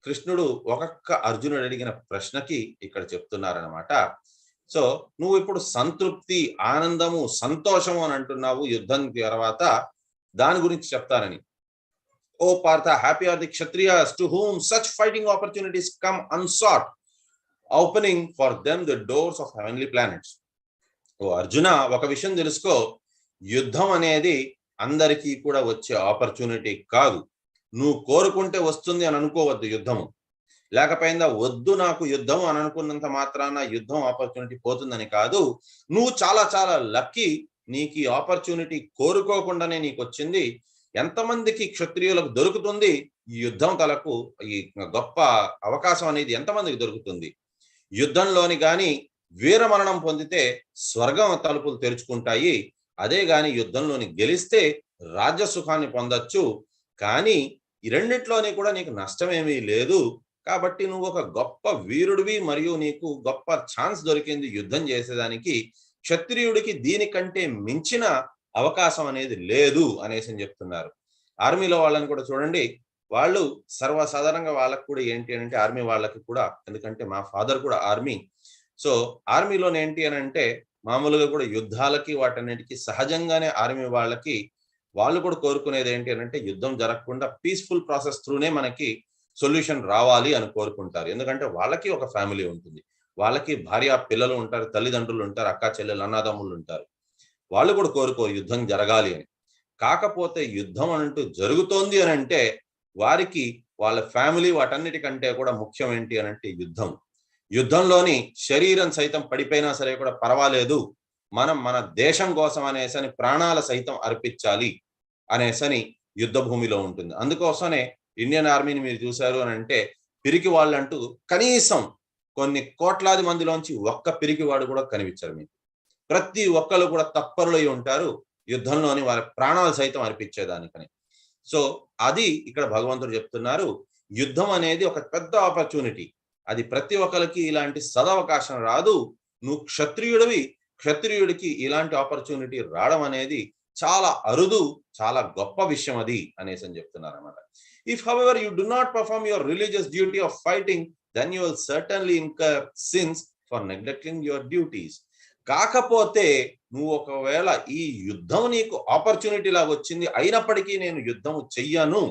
కృష్ణుడు ఒక్కొక్క అర్జునుడు అడిగిన ప్రశ్నకి ఇక్కడ చెప్తున్నారనమాట. సో నువ్వు ఇప్పుడు సంతృప్తి, ఆనందము, సంతోషము అని అంటున్నావు యుద్ధం తర్వాత, దాని గురించి చెప్తానని. O Partha, happy are the kshatriyas to whom such fighting opportunities come unsought, opening for them the doors of heavenly planets. O Arjuna, ఒక విషయం తెలుసుకో, యుద్ధం అనేది అందరికీ కూడా వచ్చే ఆపర్చునిటీ కాదు. నువ్వు కోరుకుంటే వస్తుంది అని అనుకోవద్దు యుద్ధము. లేకపోయిందా వద్దు నాకు యుద్ధం అని అనుకున్నంత మాత్రాన యుద్ధం ఆపర్చునిటీ పోతుందని కాదు. నువ్వు చాలా చాలా లక్కీ, నీకు ఈ ఆపర్చునిటీ కోరుకోకుండానే నీకు వచ్చింది. ఎంతమందికి క్షత్రియులకు దొరుకుతుంది ఈ యుద్ధం తలకు ఈ గొప్ప అవకాశం అనేది ఎంతమందికి దొరుకుతుంది? యుద్ధంలోని గాని వీరమరణం పొందితే స్వర్గం తలుపులు తెరుచుకుంటాయి. అదే గాని యుద్ధంలోని గెలిస్తే రాజ్య సుఖాన్ని పొందొచ్చు. కానీ ఈ రెండిట్లోని కూడా నీకు నష్టమేమీ లేదు. కాబట్టి నువ్వు ఒక గొప్ప వీరుడివి, మరియు నీకు గొప్ప ఛాన్స్ దొరికింది యుద్ధం చేసేదానికి. క్షత్రియుడికి దీనికంటే మించిన అవకాశం అనేది లేదు అనేసి చెప్తున్నారు. ఆర్మీలో వాళ్ళని కూడా చూడండి, వాళ్ళు సర్వసాధారణంగా వాళ్ళకు కూడా ఏంటి అంటే ఆర్మీ వాళ్ళకి కూడా, ఎందుకంటే మా ఫాదర్ కూడా ఆర్మీ. సో ఆర్మీలోనే ఏంటి అని అంటే మామూలుగా కూడా యుద్ధాలకి వాటన్నిటికీ సహజంగానే ఆర్మీ వాళ్ళకి వాళ్ళు కూడా కోరుకునేది ఏంటి అని అంటే యుద్ధం జరగకుండా పీస్ఫుల్ ప్రాసెస్ త్రూనే మనకి సొల్యూషన్ రావాలి అని కోరుకుంటారు. ఎందుకంటే వాళ్ళకి ఒక ఫ్యామిలీ ఉంటుంది, వాళ్ళకి భార్య పిల్లలు ఉంటారు, తల్లిదండ్రులు ఉంటారు, అక్క చెల్లెలు అన్నదమ్ములు ఉంటారు. వాళ్ళు కూడా కోరుకోరు యుద్ధం జరగాలి అని. కాకపోతే యుద్ధం అంటూ జరుగుతోంది అని అంటే వారికి వాళ్ళ ఫ్యామిలీ వాటన్నిటికంటే కూడా ముఖ్యం ఏంటి అని అంటే యుద్ధం. యుద్ధంలోని శరీరం సైతం పడిపోయినా సరే కూడా పర్వాలేదు, మనం మన దేశం కోసం అనేసని ప్రాణాల సైతం అర్పించాలి అనేసని యుద్ధ భూమిలో ఉంటుంది. అందుకోసమే ఇండియన్ ఆర్మీని మీరు చూశారు అని అంటే పిరికి వాళ్ళంటూ కనీసం కొన్ని కోట్లాది మందిలోంచి ఒక్క పిరికివాడు కూడా కనిపించరు మీకు. ప్రతి ఒక్కరు కూడా తత్పరులై ఉంటారు యుద్ధంలోని వారి ప్రాణాలు సైతం అర్పించేదానికని. సో అది ఇక్కడ భగవంతుడు చెప్తున్నారు, యుద్ధం అనేది ఒక పెద్ద ఆపర్చునిటీ. అది ప్రతి ఒక్కరికి ఇలాంటి సదవకాశం రాదు. నువ్వు క్షత్రియుడివి, క్షత్రియుడికి ఇలాంటి ఆపర్చునిటీ రావడం అనేది చాలా అరుదు, చాలా గొప్ప విషయం అది అనేసి అని చెప్తున్నారు అన్నమాట. If however you do not perform your religious duty of fighting, then you will certainly incur sins for neglecting your duties. కాకపోతే నువ్వు ఒకవేళ ఈ యుద్ధం నీకు ఆపర్చునిటీ లాగా వచ్చింది, అయినప్పటికీ నేను యుద్ధం చెయ్యను,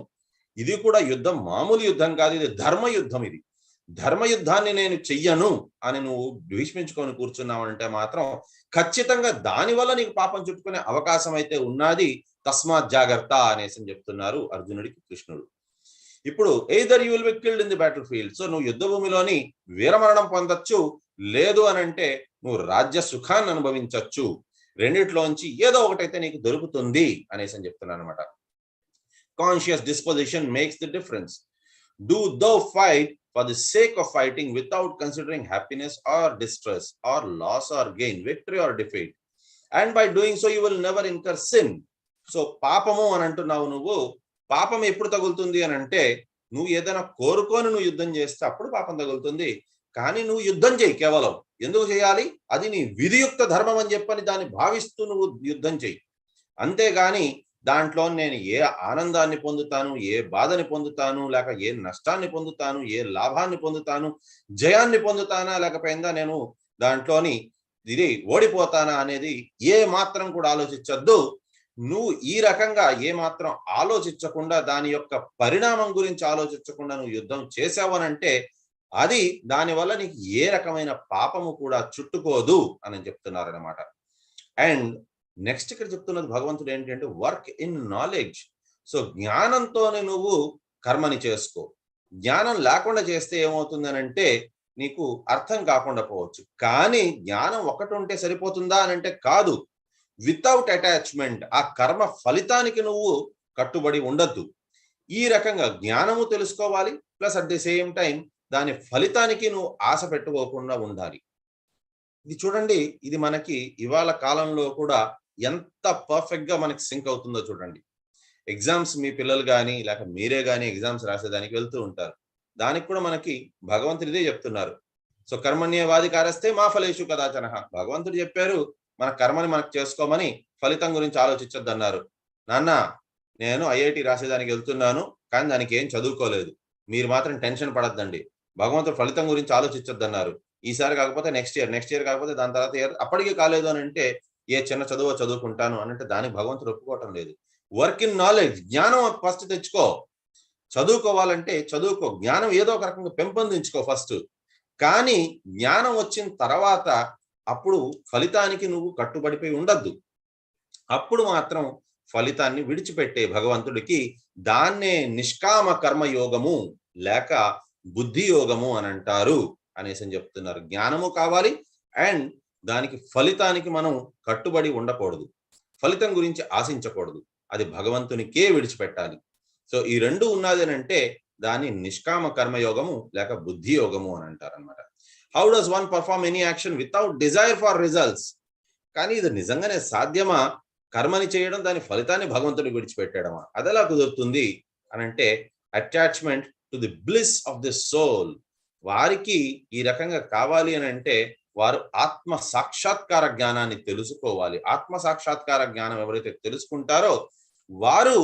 ఇది కూడా యుద్ధం మామూలు యుద్ధం కాదు, ఇది ధర్మ యుద్ధం, ఇది ధర్మయుద్ధాన్ని నేను చెయ్యను అని నువ్వు భీష్మించుకొని కూర్చున్నావంటే మాత్రం ఖచ్చితంగా దానివల్ల నీకు పాపం చుట్టుకునే అవకాశం అయితే ఉన్నది. తస్మాత్ జాగ్రత్త అనేసి చెప్తున్నారు అర్జునుడికి కృష్ణుడు. ఇప్పుడు either you will be killed in the battle field, so నువ్వు యుద్ధ భూమిలోని వీరమరణం పొందొచ్చు, లేదు అని అంటే నువ్వు రాజ్య సుఖాన్ని అనుభవించవచ్చు. రెండిట్లోంచి ఏదో ఒకటైతే నీకు దొరుకుతుంది అనేసి అని చెప్తున్నాను అనమాట. Conscious disposition makes the difference. Do though fight for the sake of fighting without considering happiness or distress or loss or gain, victory or defeat, and by doing so you will never incur sin. So పాపము అని అంటున్నావు, నువ్వు పాపం ఎప్పుడు తగులుతుంది అని అంటే నువ్వు ఏదైనా కోరుకొని నువ్వు యుద్ధం చేస్తే అప్పుడు పాపం తగులుతుంది. కానీ నువ్వు యుద్ధం చేయి, కేవలం ఎందుకు చేయాలి, అది నీ విధియుక్త ధర్మం అని చెప్పని దాన్ని భావిస్తూ నువ్వు యుద్ధం చేయి. అంతేగాని దాంట్లో నేను ఏ ఆనందాన్ని పొందుతాను, ఏ బాధని పొందుతాను, లేక ఏ నష్టాన్ని పొందుతాను, ఏ లాభాన్ని పొందుతాను, జయాన్ని పొందుతానా, లేకపోయిందా నేను దాంట్లోని ఇది ఓడిపోతానా అనేది ఏ మాత్రం కూడా ఆలోచించద్దు. నువ్వు ఈ రకంగా ఏ మాత్రం ఆలోచించకుండా, దాని యొక్క పరిణామం గురించి ఆలోచించకుండా నువ్వు యుద్ధం చేసావనంటే అది దానివల్ల నీకు ఏ రకమైన పాపము కూడా చుట్టుకోదు అని చెప్తున్నారు అన్నమాట. అండ్ నెక్స్ట్ ఇక్కడ చెప్తున్నది భగవంతుడు ఏంటంటే వర్క్ ఇన్ నాలెడ్జ్. సో జ్ఞానంతోనే నువ్వు కర్మని చేసుకో. జ్ఞానం లేకుండా చేస్తే ఏమవుతుందని అంటే నీకు అర్థం కాకుండా పోవచ్చు. కానీ జ్ఞానం ఒకటి ఉంటే సరిపోతుందా అని అంటే కాదు. వితౌట్ అటాచ్మెంట్ ఆ కర్మ ఫలితానికి నువ్వు కట్టుబడి ఉండద్దు. ఈ రకంగా జ్ఞానము తెలుసుకోవాలి, plus at the same time దాని ఫలితానికి నువ్వు ఆశ పెట్టుకోకుండా ఉండాలి. ఇది చూడండి, ఇది మనకి ఇవాళ కాలంలో కూడా ఎంత పర్ఫెక్ట్ గా మనకి సింక్ అవుతుందో చూడండి. ఎగ్జామ్స్ మీ పిల్లలు కానీ లేక మీరే కానీ ఎగ్జామ్స్ రాసేదానికి వెళ్తూ ఉంటారు. దానికి కూడా మనకి భగవంతుడు ఇదే చెప్తున్నారు. సో కర్మణ్యవాది కారస్తే మా ఫలేషు కదాచన. భగవంతుడు చెప్పారు మన కర్మని మనకు చేసుకోమని, ఫలితం గురించి ఆలోచించొద్దు అన్నారు. నాన్న నేను ఐఐటి రాసేదానికి వెళ్తున్నాను, కానీ దానికి ఏం చదువుకోలేదు, మీరు మాత్రం టెన్షన్ పడద్దండి. భగవంతుడు ఫలితం గురించి ఆలోచించొద్దు అన్నారు. ఈసారి కాకపోతే నెక్స్ట్ ఇయర్ కాకపోతే దాని తర్వాత ఇయర్, అప్పటికీ కాలేదు అని అంటే ఏ చిన్న చదువు చదువుకుంటాను అని అంటే దానికి భగవంతుడు ఒప్పుకోవటం లేదు. వర్క్ ఇన్ నాలెడ్జ్, జ్ఞానం ఫస్ట్ తెచ్చుకో. చదువుకోవాలంటే చదువుకో, జ్ఞానం ఏదో ఒక రకంగా పెంపొందించుకో ఫస్ట్. కానీ జ్ఞానం వచ్చిన తర్వాత అప్పుడు ఫలితానికి నువ్వు కట్టుబడిపోయి ఉండద్దు. అప్పుడు మాత్రం ఫలితాన్ని విడిచిపెట్టే భగవంతుడికి దాన్నే నిష్కామ కర్మయోగము లేక బుద్ధి యోగము అని అంటారు అనేసి అని చెప్తున్నారు. జ్ఞానము కావాలి అండ్ దానికి ఫలితానికి మనం కట్టుబడి ఉండకూడదు, ఫలితం గురించి ఆశించకూడదు, అది భగవంతునికే విడిచిపెట్టాలి. సో ఈ రెండు ఉన్నది అని అంటే దాన్ని నిష్కామ కర్మయోగము లేక బుద్ధి యోగము అని అంటారు అనమాట. How does one perform any action without desire for results? కానీ ఇది నిజంగానే సాధ్యమా? కర్మని చేయడం, దాని ఫలితాన్ని భగవంతుడికి విడిచిపెట్టడమా? అదెలా కుదురుతుంది అని అంటే attachment to the bliss of the soul. వారికి ఈ రకంగా కావాలి అని అంటే వారు ఆత్మ సాక్షాత్కార జ్ఞానాన్ని తెలుసుకోవాలి. ఆత్మ సాక్షాత్కార జ్ఞానం ఎవరైతే తెలుసుకుంటారో వారు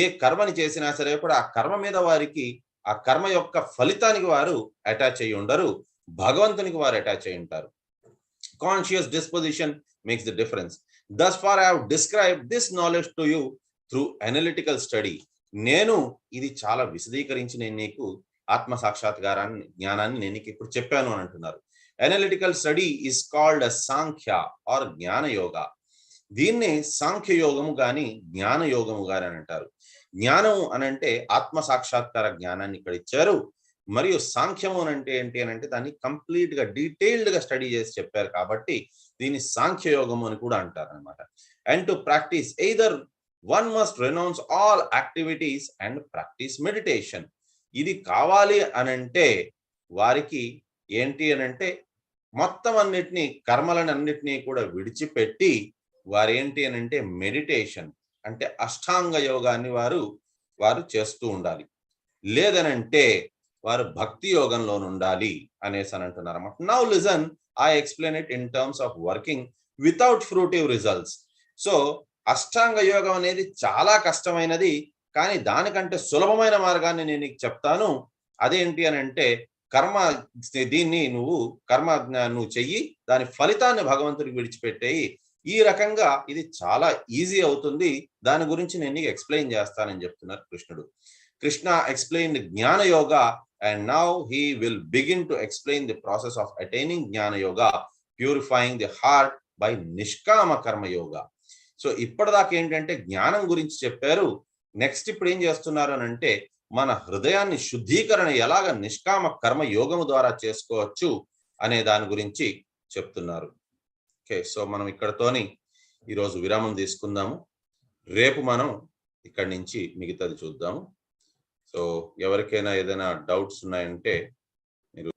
ఏ కర్మని చేసినా సరే కూడా ఆ కర్మ మీద వారికి ఆ కర్మ యొక్క ఫలితానికి వారు అటాచ్ అయ్యి ఉండరు, భగవంతునికి వారు అటాచ్ అయి ఉంటారు. Conscious disposition makes the difference. Thus far I have described this knowledge to you through analytical study. నేను ఇది చాలా విశదీకరించి నేను నీకు ఆత్మ సాక్షాత్కారాన్ని జ్ఞానాన్ని నేను నీకు ఇప్పుడు చెప్పాను అని అంటున్నారు. Analytical study is called Sankhya or jnana yoga. దీన్నే సాంఖ్య యోగము గాని జ్ఞాన యోగము గాని అని అంటారు. జ్ఞానము అనంటే ఆత్మ సాక్షాత్కార జ్ఞానాన్ని ఇక్కడ ఇచ్చారు. మరియు సాంఖ్యము అనంటే ఏంటి అని అంటే దాన్ని కంప్లీట్ గా డీటెయిల్డ్ గా స్టడీ చేసి చెప్పారు కాబట్టి దీన్ని సాంఖ్య యోగము అని కూడా అంటారు అనమాట. And to practice either one must renounce all activities and practice meditation. ఇది కావాలి అనంటే వారికి ఏంటి అని అంటే మొత్తం అన్నిటినీ కర్మలను అన్నిటినీ కూడా విడిచిపెట్టి వారు ఏంటి అని అంటే మెడిటేషన్ అంటే అష్టాంగ యోగాన్ని వారు చేస్తూ ఉండాలి. లేదనంటే వారు భక్తి యోగంలో ఉండాలి అనేసి అని అంటున్నారు అన్నమాట. Now listen, I explain it in terms of working without fruitive results. So అష్టాంగ యోగం అనేది చాలా కష్టమైనది, కానీ దానికంటే సులభమైన మార్గాన్ని నేను నీకు చెప్తాను. అదేంటి అని అంటే దీన్ని నువ్వు చెయ్యి, దాని ఫలితాన్ని భగవంతుడికి విడిచిపెట్టేయి. ఈ రకంగా ఇది చాలా ఈజీ అవుతుంది. దాని గురించి నేను నీకు ఎక్స్ప్లెయిన్ చేస్తానని చెప్తున్నారు కృష్ణుడు. కృష్ణ ఎక్స్ప్లెయిన్ జ్ఞాన యోగ and now he will begin to explain the process of attaining jnana yoga, purifying the heart by nishkama karma yoga. So ఇప్పటిదాకా ఏంటంటే జ్ఞానం గురించి చెప్పారు. నెక్స్ట్ ఇప్పుడు ఏం చేస్తున్నారు అని అంటే మన హృదయాన్ని శుద్ధీకరణ ఎలాగ నిష్కామ కర్మ యోగము ద్వారా చేసుకోవచ్చు అనే దాని గురించి చెప్తున్నారు. ఓకే, సో మనం ఇక్కడతోని ఈరోజు విరామం తీసుకుందాము. రేపు మనం ఇక్కడి నుంచి మిగతాది చూద్దాము. సో ఎవరికైనా ఏదైనా డౌట్స్ ఉన్నాయంటే మీరు